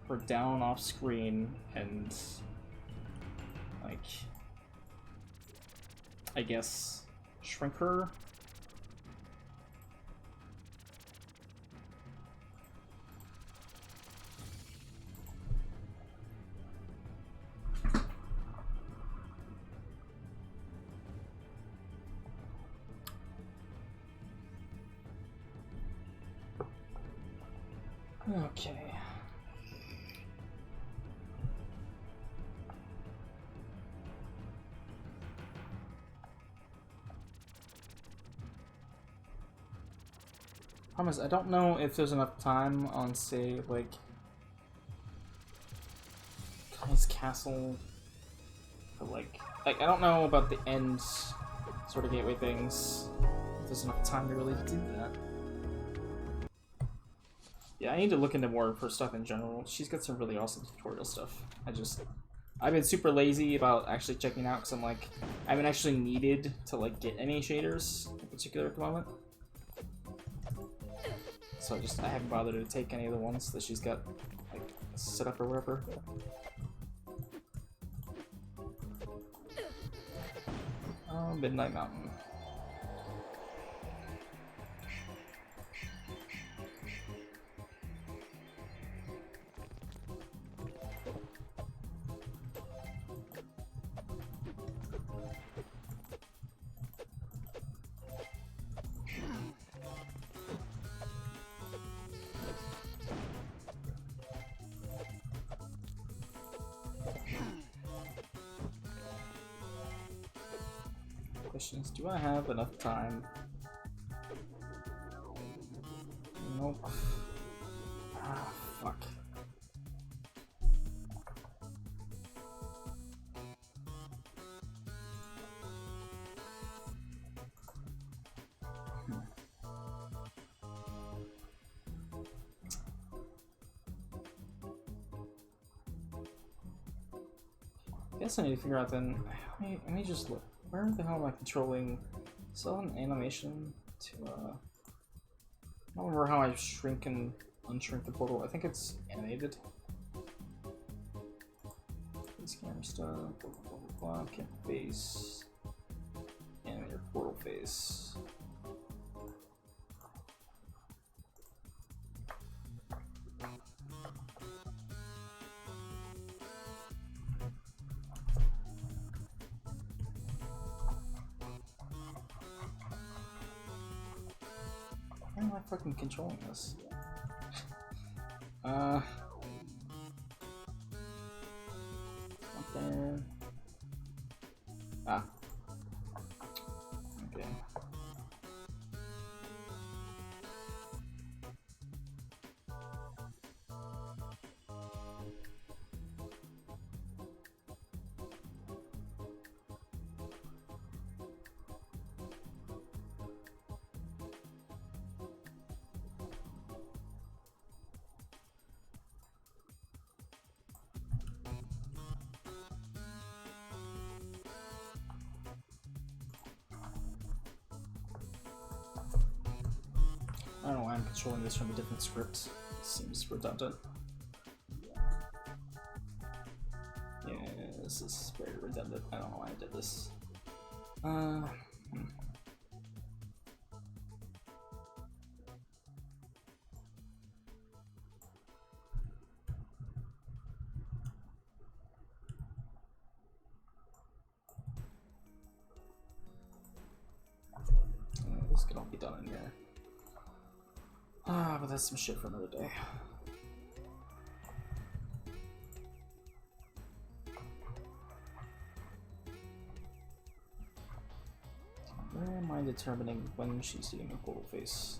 her down off screen and, like, I guess shrink her. Okay. Promise, I don't know if there's enough time on, say, like, Kai's Castle, but, like, I don't know about the end sort of gateway things, if there's enough time to really do that. Yeah, I need to look into more of her stuff in general. She's got some really awesome tutorial stuff. I've been super lazy about actually checking out, because I'm like, I haven't actually needed to, like, get any shaders in particular at the moment. So I haven't bothered to take any of the ones that she's got, like, set up or whatever. Oh, Midnight Mountain. Questions. Do I have enough time? Nope. Ah, fuck. guess I need to figure out then. Let me just look. Where the hell am I controlling? So an animation to I don't remember how I shrink and unshrink the portal. I think it's animated. Face camera stuff, blah blah blah blah. Camera face. Animate your portal face. How am I fucking controlling this? Something. Ah. Okay. I don't know why I'm controlling this from a different script. It seems redundant. Yeah, this is very redundant. I don't know why I did this. This could all be done in here. But that's some shit for another day. Where am I determining when she's doing a portal face?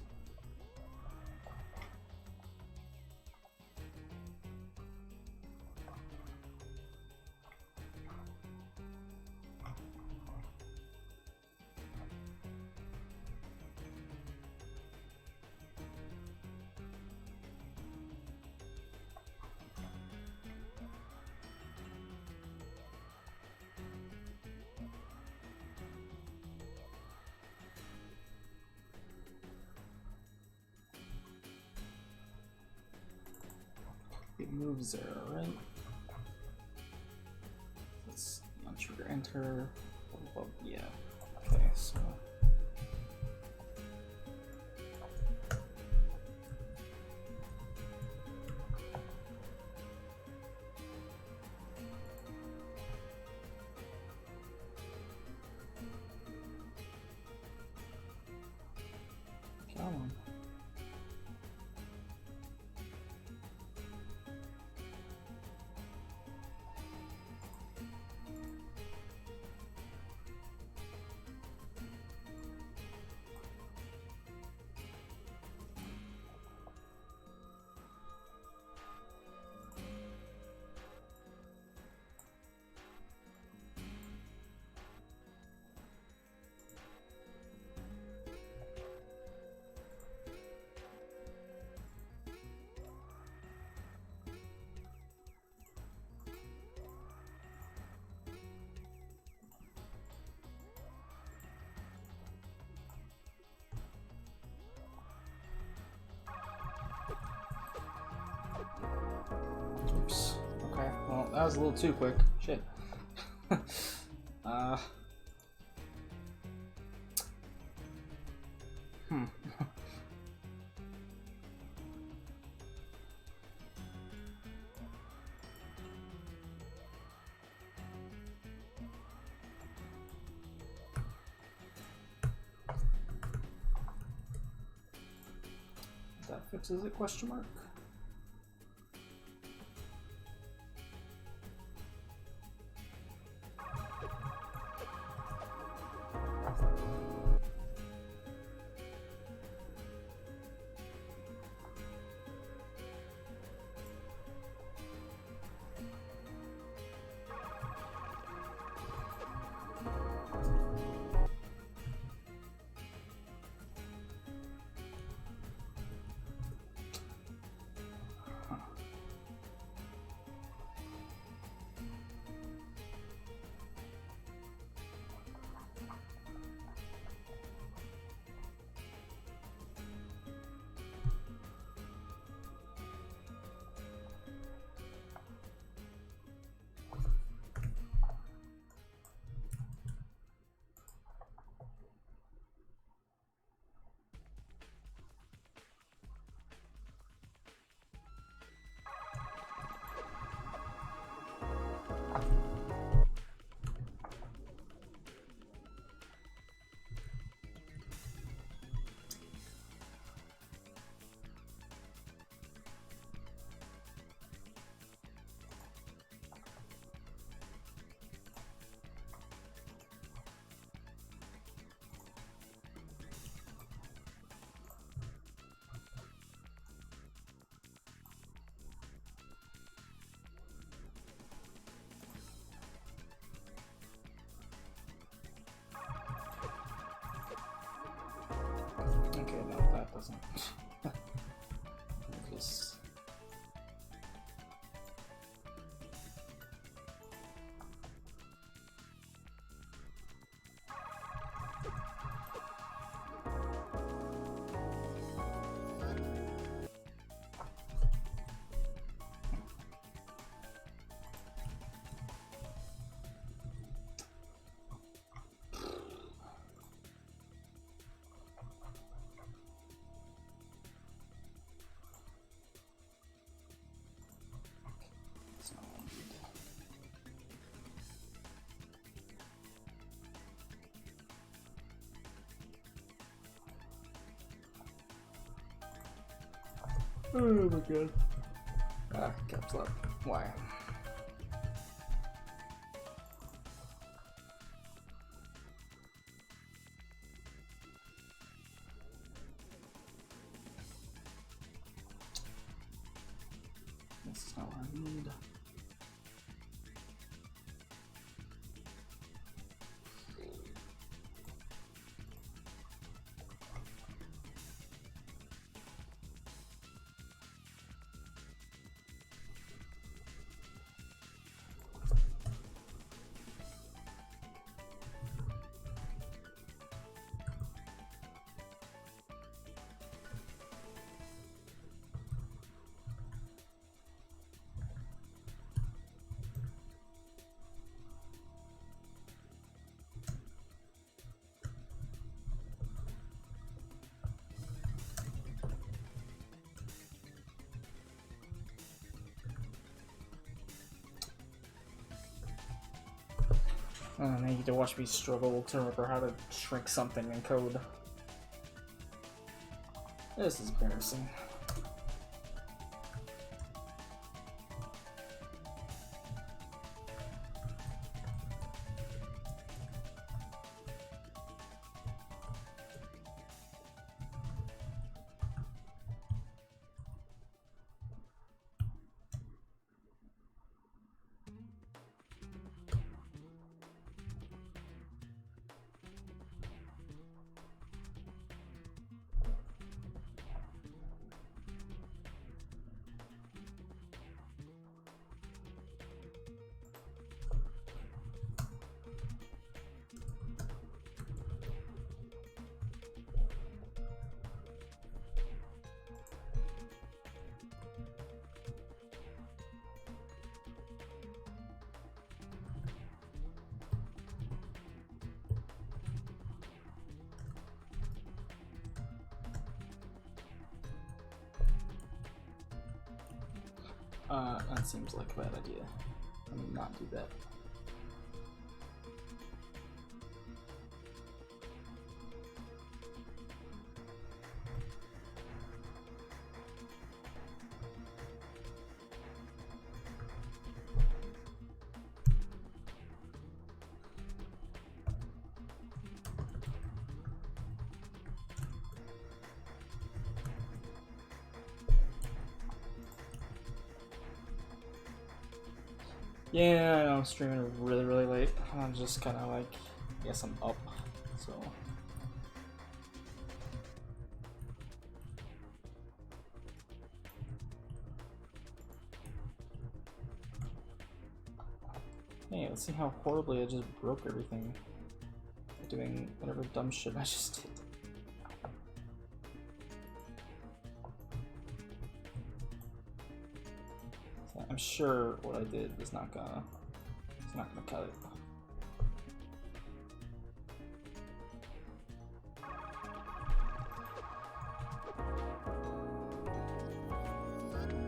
It moves Zera, right? Let's untrigger enter. Yeah. Okay, so. Come on. Oops. Okay, well, that was a little too quick. Shit. That fixes it, question mark? Oh my god. Caps lock. Why? This is not what I need. Now you get to watch me struggle to remember how to shrink something in code. This is embarrassing. That seems like a bad idea. Let me not do that. Yeah, I know I'm streaming really late. I'm just kind of like, I guess I'm up, so. Hey, let's see how horribly I just broke everything by doing whatever dumb shit I just did. I'm sure what I did is not gonna, it's not gonna cut it.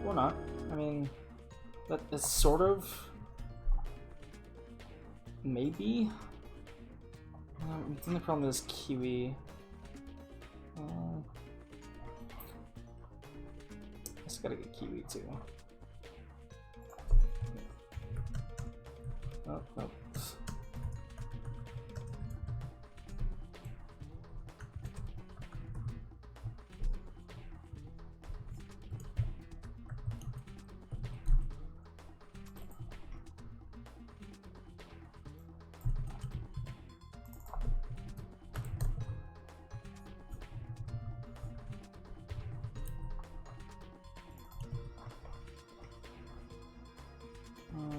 Or not. I mean, that is sort of, maybe. The only problem is Kiwi. I just gotta get Kiwi too. Oh, no.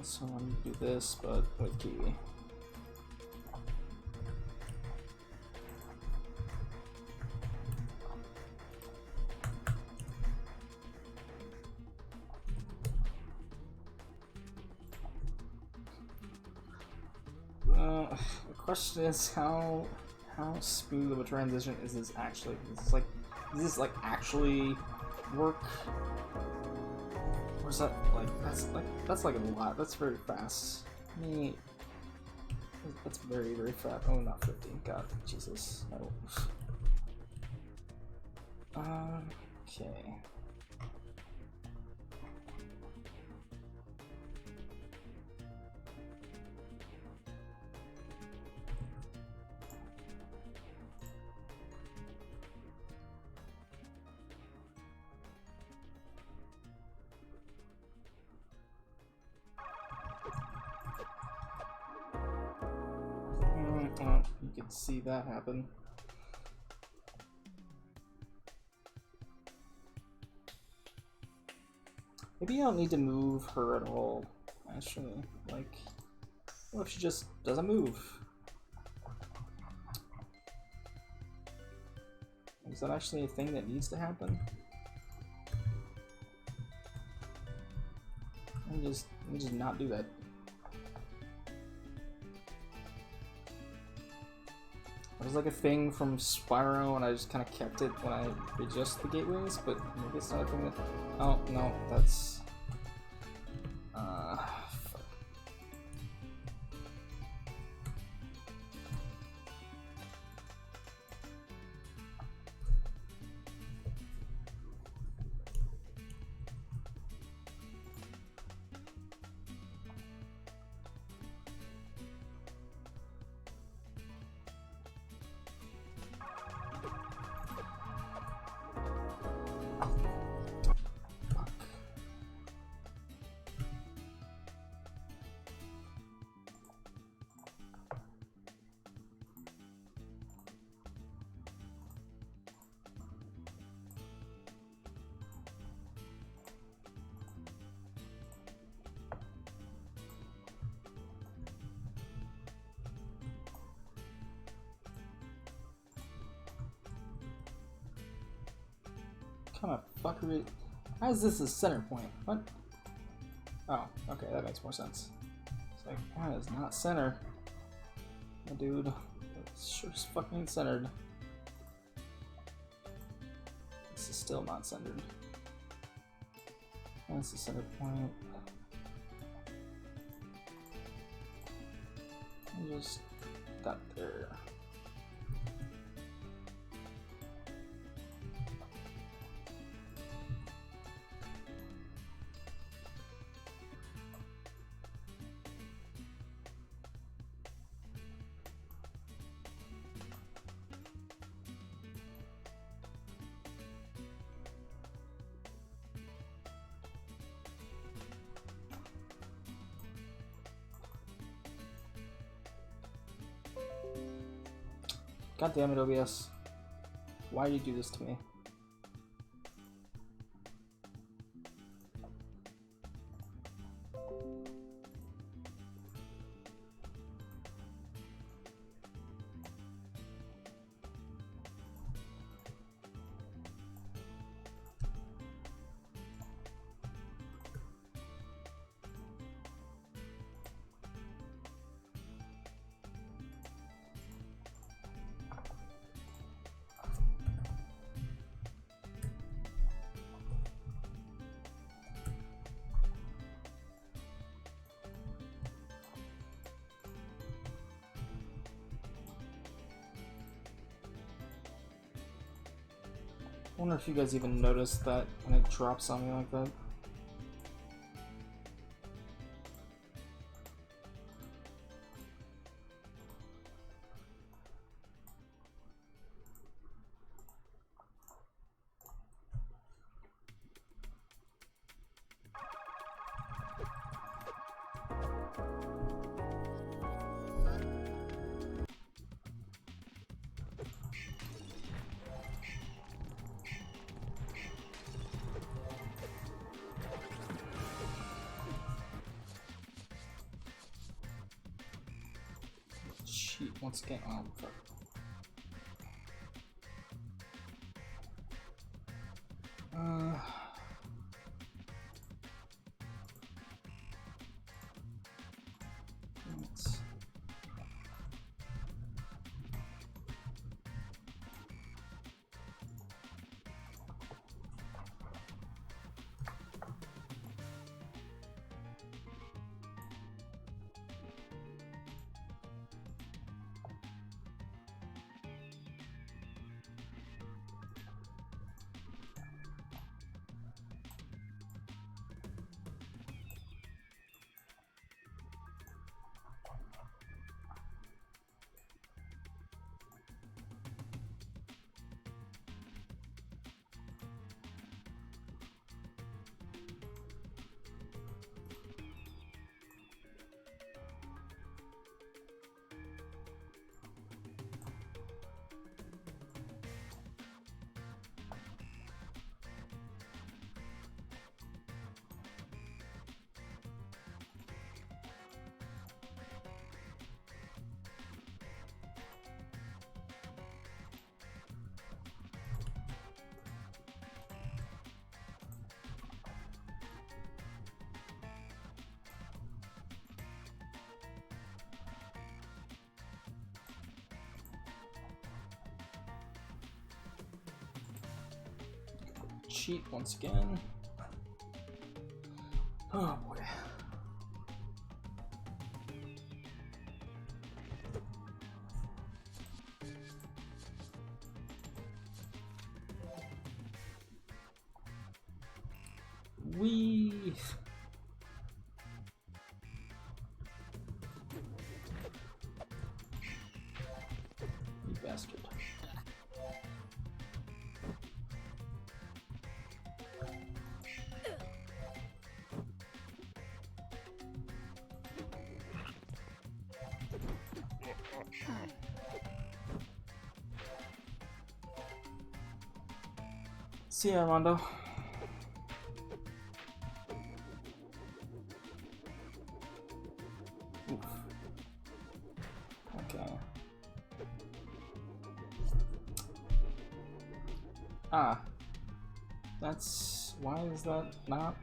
So I'm gonna do this, but with Kiwi. The question is how smooth of a transition is this actually? Does this like actually work? Or is that that's like a lot. That's very fast. That's very fast. Oh, not 50. God, Jesus. No. Okay. You could see that happen. Maybe I don't need to move her at all, actually. Like, what if she just doesn't move? Is that actually a thing that needs to happen? Let me just not do that. It was like a thing from Spyro, and I just kind of kept it when I adjust the gateways, but maybe it's not a thing that... Oh, no, that's... fuck. Kind of fuckery. How is this a center point? What? Oh, okay, that makes more sense. It's like, that is not center. Oh, dude, it's sure as fucking centered. This is still not centered. That's the center point. Just that there. God damn it, OBS. Why do you do this to me? I wonder if you guys even noticed that when it drops on me like that. Cheat once again. Oh, fuck. Let's... cheat once again. Oh boy. Wee. You bastard. See ya, Armando. Oof. Okay. Ah. That's... why is that not...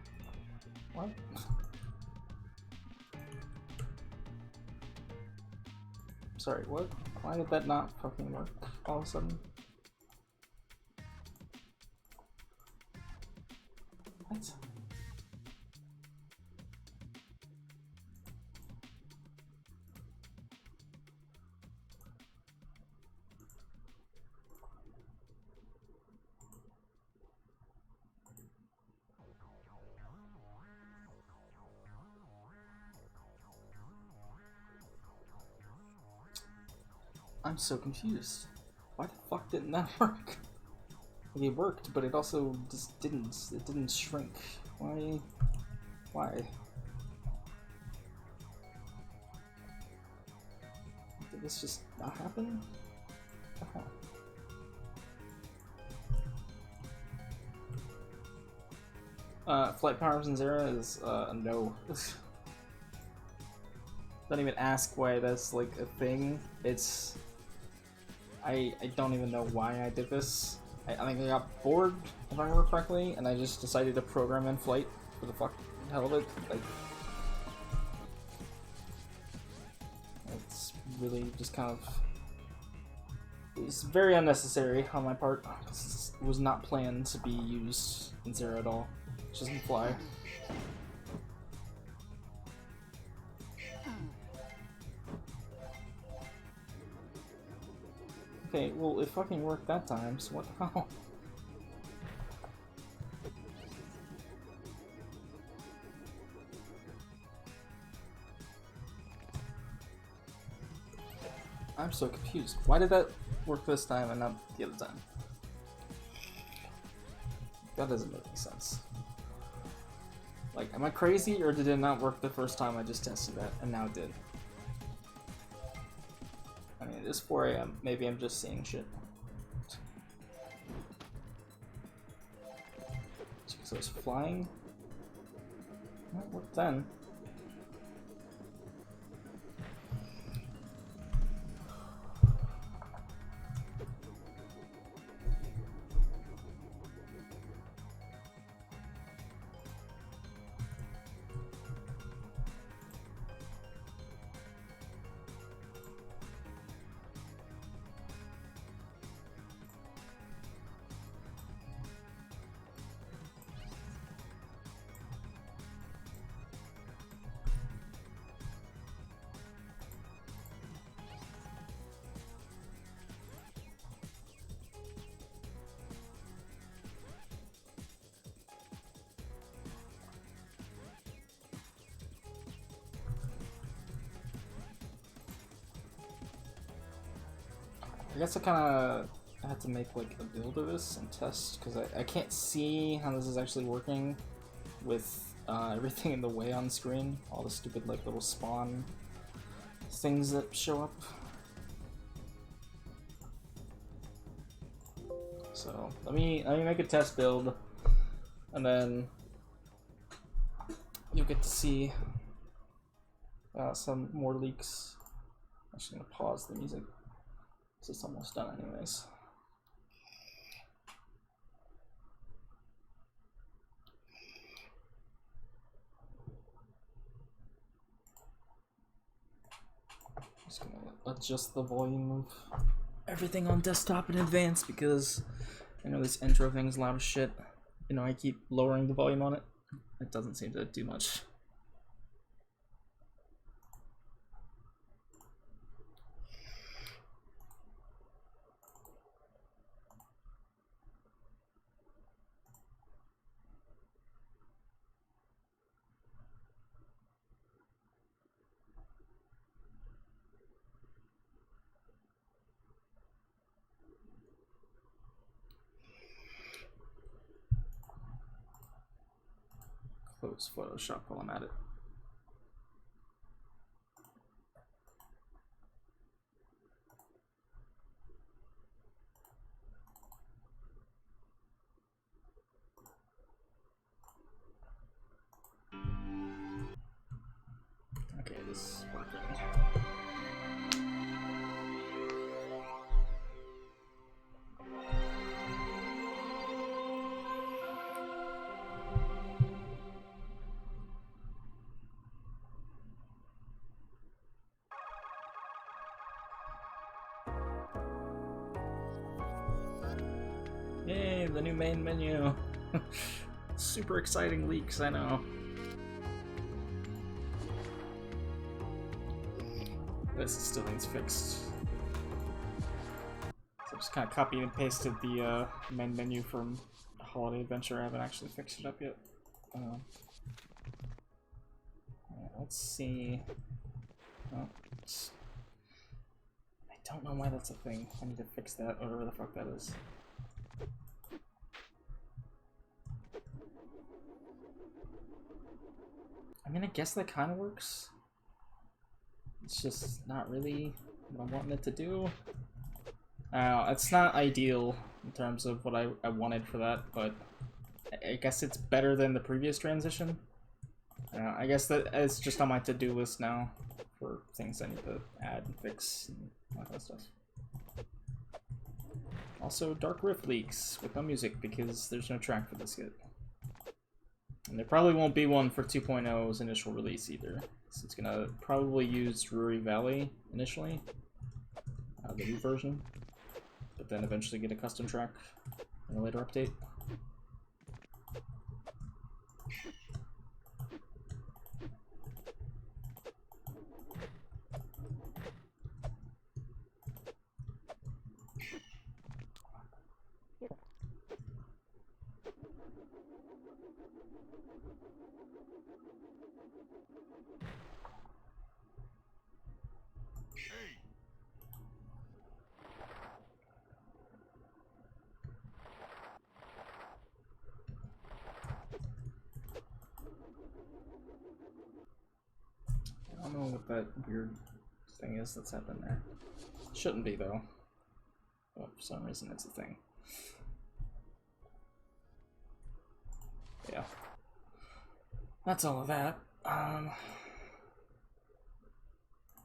what? Sorry, what? Why did that not fucking work all of a sudden? What? I'm so confused. Why the fuck didn't that work? Like, it worked, but it also just didn't. It didn't shrink. Why? Why? Did this just not happen? Flight powers in Zera is a no. Don't even ask why that's like a thing. It's I don't even know why I did this. I think I got bored, if I remember correctly, and I just decided to program in flight for the fuck hell of it. Like, it's really just kind of... it's very unnecessary on my part. It was not planned to be used in Zera at all. It just doesn't fly. Okay, well, it fucking worked that time, so what the hell? I'm so confused. Why did that work this time and not the other time? That doesn't make any sense. Like, am I crazy, or did it not work the first time I just tested that, and now it did? I mean, it is 4 AM. Maybe I'm just seeing shit. So it's flying? That worked then. I guess I kind of had to make like a build of this and test, because I can't see how this is actually working with everything in the way on screen, all the stupid like little spawn things that show up. So let me make a test build, and then you'll get to see some more leaks. I'm just gonna pause the music. It's almost done anyways. Just gonna adjust the volume of everything on desktop in advance, because I know this intro thing's loud as shit. you know, I keep lowering the volume on it. It doesn't seem to do much. Close Photoshop while I'm at it. Okay, this is working. Yay, the new main menu. Super exciting leaks, I know. This still needs fixed. So I just kind of copied and pasted the main menu from Holiday Adventure. I haven't actually fixed it up yet. Alright, let's see. Oh, I don't know why that's a thing. I need to fix that, or whatever the fuck that is. I mean, I guess that kind of works. It's just not really what I'm wanting it to do. It's not ideal in terms of what I wanted for that, but I guess it's better than the previous transition. I guess that it's just on my to-do list now for things I need to add and fix and all that kind of stuff. Also, Dark Rift leaks with no music because there's no track for this yet. And there probably won't be one for 2.0's initial release either. So it's gonna probably use Drury Valley initially, the new version, but then eventually get a custom track in a later update. I don't know what that weird thing is that's happened there. Shouldn't be though. But for some reason it's a thing. Yeah. That's all of that.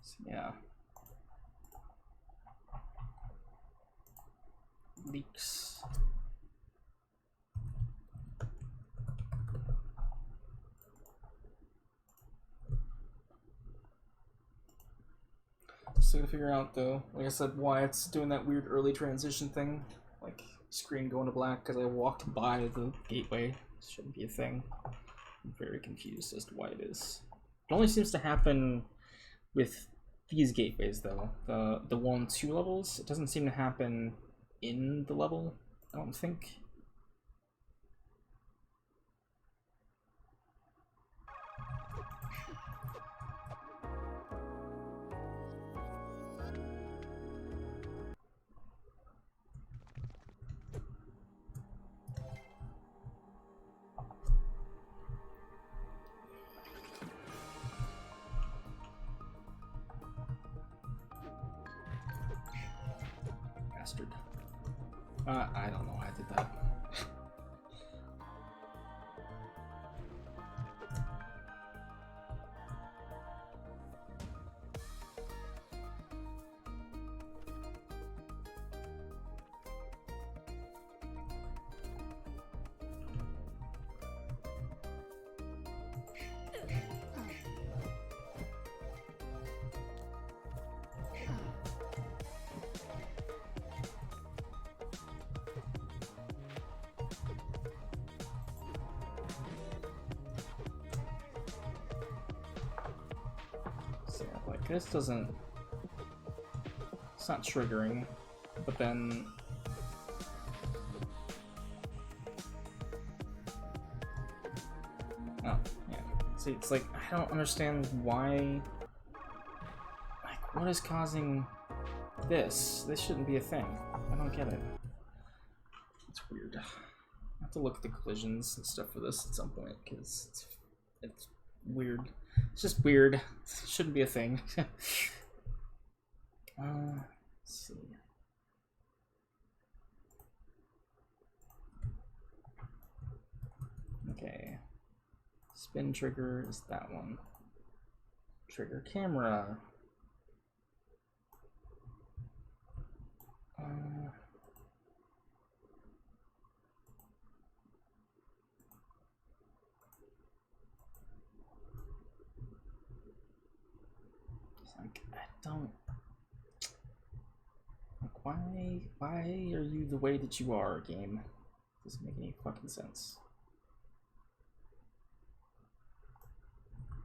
So yeah. Leaks. Still gotta figure out though, like I said, why it's doing that weird early transition thing. Like screen going to black because I walked by the gateway. This shouldn't be a thing. I'm very confused as to why it is. It only seems to happen with these gateways though. The 1 and 2 levels. It doesn't seem to happen in the level, I don't think. Bastard. I don't know why I did that. Like, this doesn't... It's not triggering, but then... Oh, yeah. See, it's like, I don't understand why... Like, what is causing this? This shouldn't be a thing. I don't get it. It's weird. I have to look at the collisions and stuff for this at some point, because it's weird. It's just weird. It shouldn't be a thing. Let's see. Okay. Spin trigger is that one. Trigger camera. Like, I don't... Like, why are you the way that you are, game? Doesn't make any fucking sense.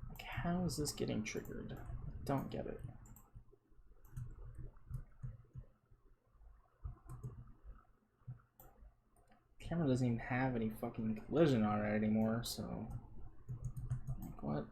Like, how is this getting triggered? I don't get it. Camera doesn't even have any fucking collision on it anymore, so... Like, what?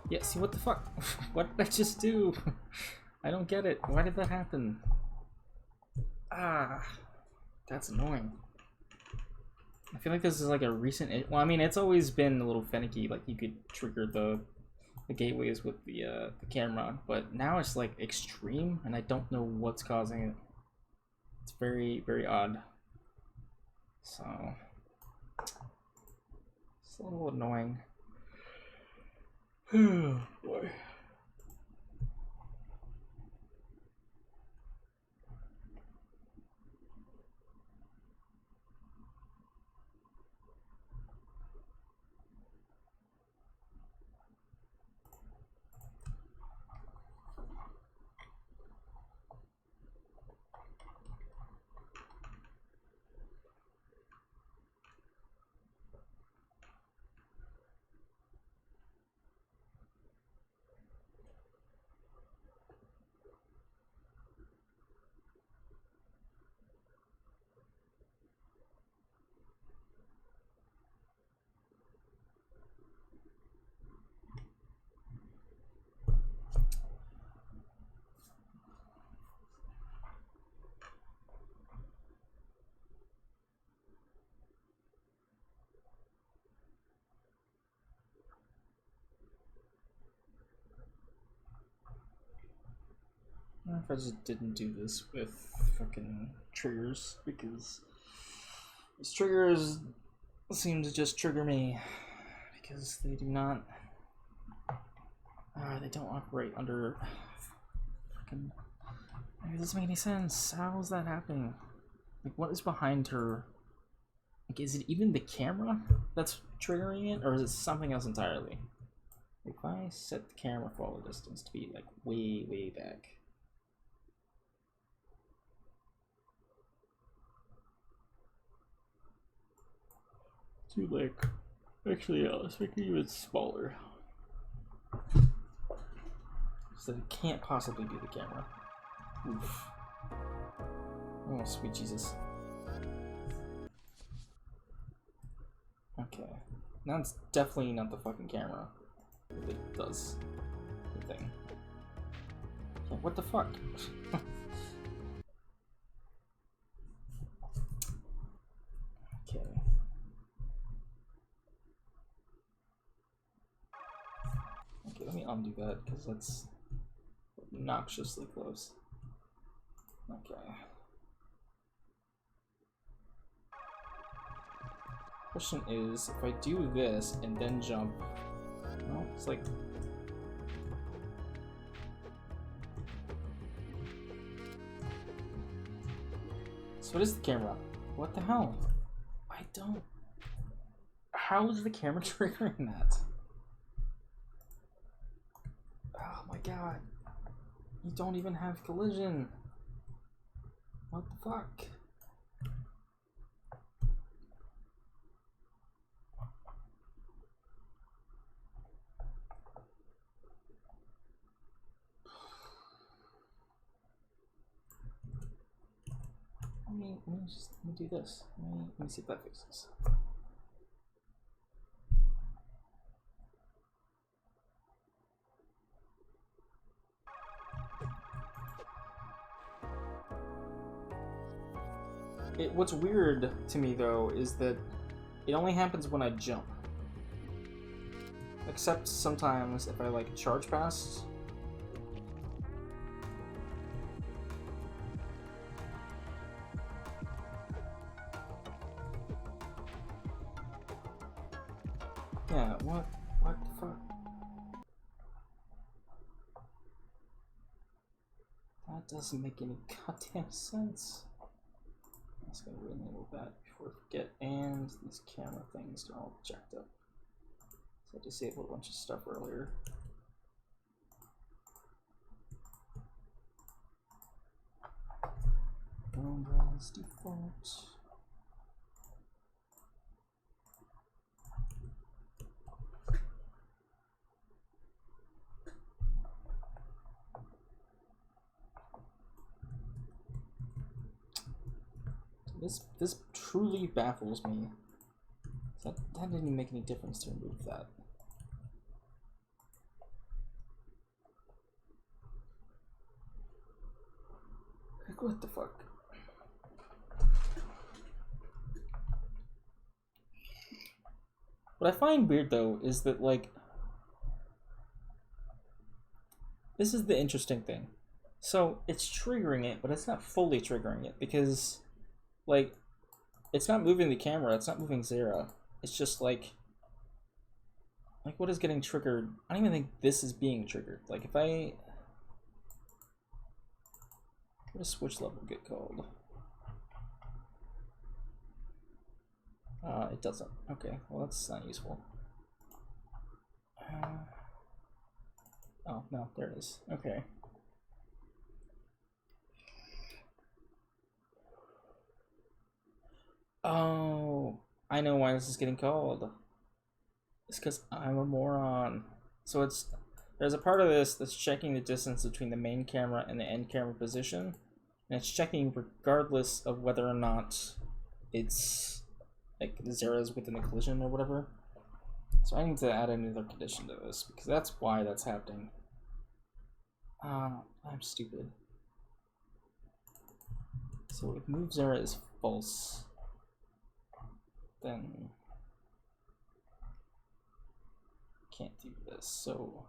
Yeah, see, what the fuck? What did I just do? I don't get it. Why did that happen? Ah, that's annoying. I feel like this is like a recent... Well, I mean, it's always been a little finicky. Like, you could trigger the gateways with the camera, but now it's like extreme, and I don't know what's causing it. It's very, very odd. So... It's a little annoying. Oh boy. I wonder if I just didn't do this with fucking triggers, because these triggers seem to just trigger me, because they do not, they don't operate under fucking, it doesn't make any sense. How is that happening? Like, what is behind her? Like, is it even the camera that's triggering it, or is it something else entirely? Like, if I set the camera follow distance to be like way, way back, to like, actually, yeah, let's make it even smaller, so it can't possibly be the camera. Oof. Oh, sweet Jesus. Okay, now it's definitely not the fucking camera if it does the thing. Yeah, what the fuck? Okay. Okay, let me undo that, because that's obnoxiously close. Okay. Question is, if I do this and then jump, no, it's like, So it is the camera. What the hell? I don't... How is the camera triggering that? Oh my god. You don't even have collision. What the fuck? Let me do this. Let me see if that fixes. What's weird to me though is that it only happens when I jump. Except sometimes if I like charge past. Yeah, what the fuck? That doesn't make any goddamn sense. I'm just gonna re-enable that before I forget, and these camera things are all jacked up. So I disabled a bunch of stuff earlier. Umbrellas default. This truly baffles me. That didn't make any difference to remove that. Like, what the fuck? What I find weird though is that, like, this is the interesting thing. So it's triggering it, but it's not fully triggering it because, like, it's not moving the camera, it's not moving Zera. It's just like what is getting triggered? I don't even think this is being triggered. Like, if I... What does switch level get called? It doesn't. Okay, well that's not useful. Oh, no, there it is. Okay. Oh, I know why this is getting called. It's because I'm a moron. So there's a part of this that's checking the distance between the main camera and the end camera position, and it's checking regardless of whether or not it's like Zera's within the collision or whatever. So I need to add another condition to this because that's why that's happening. I'm stupid. So if move Zera is false, then can't do this. So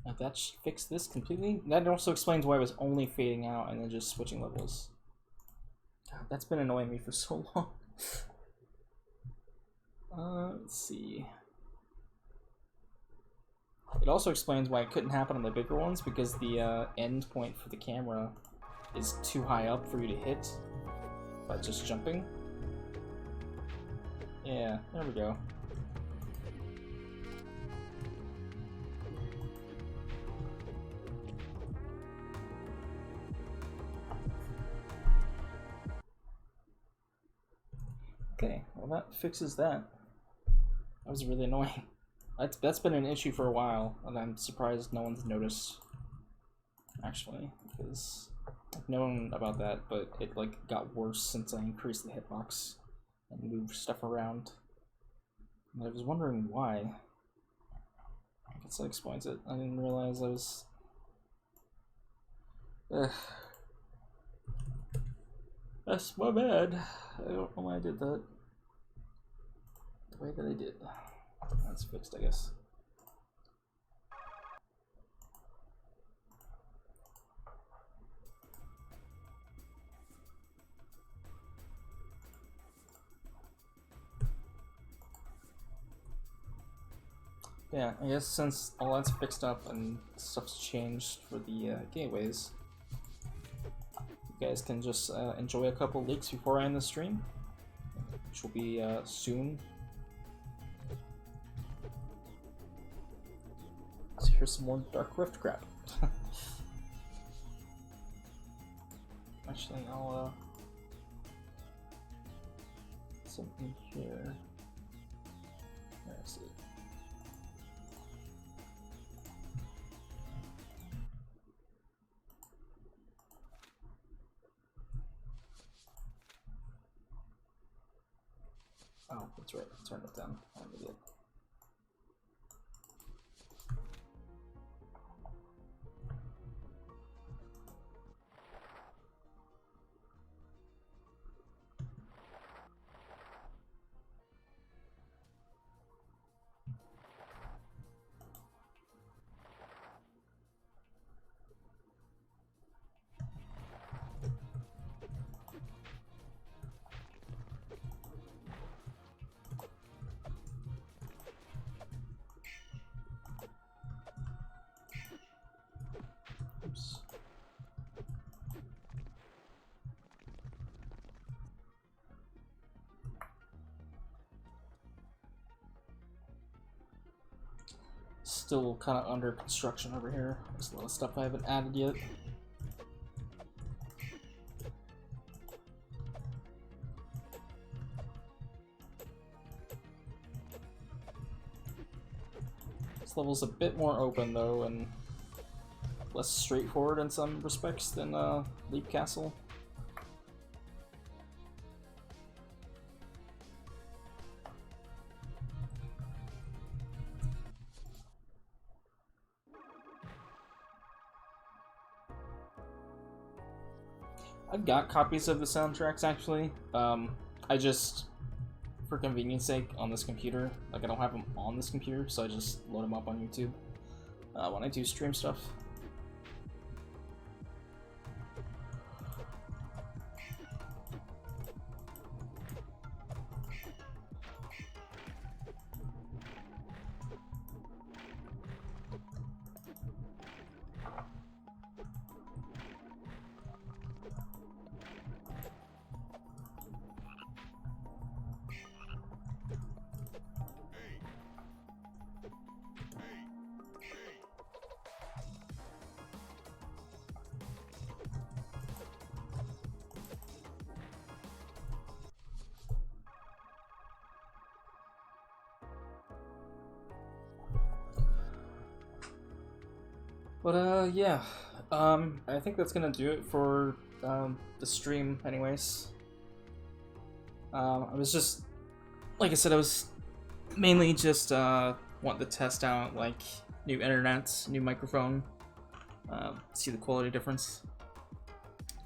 now that should fix this completely. That also explains why I was only fading out and then just switching levels. God, that's been annoying me for so long. Let's see. It also explains why it couldn't happen on the bigger ones, because the end point for the camera is too high up for you to hit by just jumping. Yeah, there we go. Okay, well that fixes that. That was really annoying. That's been an issue for a while, and I'm surprised no one's noticed, actually, because I've known about that, but it like got worse since I increased the hitbox and moved stuff around. And I was wondering why. I guess that explains it. I didn't realize I was... That's my bad. I don't know why I did that. The way that I did. That's fixed, I guess. Yeah, I guess since all that's fixed up and stuff's changed for the gateways, you guys can just enjoy a couple leaks before I end the stream, which will be soon. So here's some more Dark Rift crap. Actually, I'll something here. Where is it? Oh, that's right. Turn it down. I'm an idiot. Oops. Still kind of under construction over here. There's a lot of stuff I haven't added yet. This level's a bit more open though, and less straightforward in some respects than Leap Castle. I've got copies of the soundtracks actually. I just, for convenience sake, on this computer, like I don't have them on this computer, so I just load them up on YouTube when I do stream stuff. But yeah, I think that's gonna do it for the stream anyways. I was just, like I said, I was mainly just wanting to test out like new internet, new microphone, see the quality difference,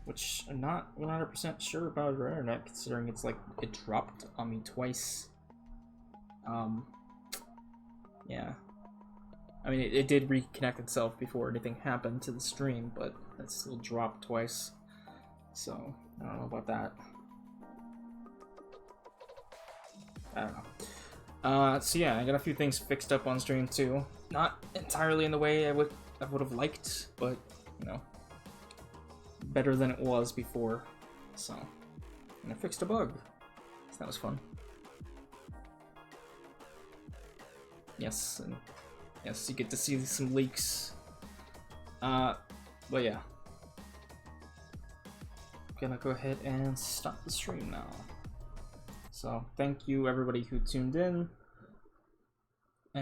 which I'm not 100% sure about our internet, considering it's like it dropped on me twice. Yeah. I mean, it did reconnect itself before anything happened to the stream, but it still dropped twice. So, I don't know about that. I don't know. So yeah, I got a few things fixed up on stream too. Not entirely in the way I would have liked, but, you know, better than it was before. So, and I fixed a bug. So that was fun. Yes, and yes, you get to see some leaks. But yeah. Gonna go ahead and stop the stream now. So, thank you everybody who tuned in.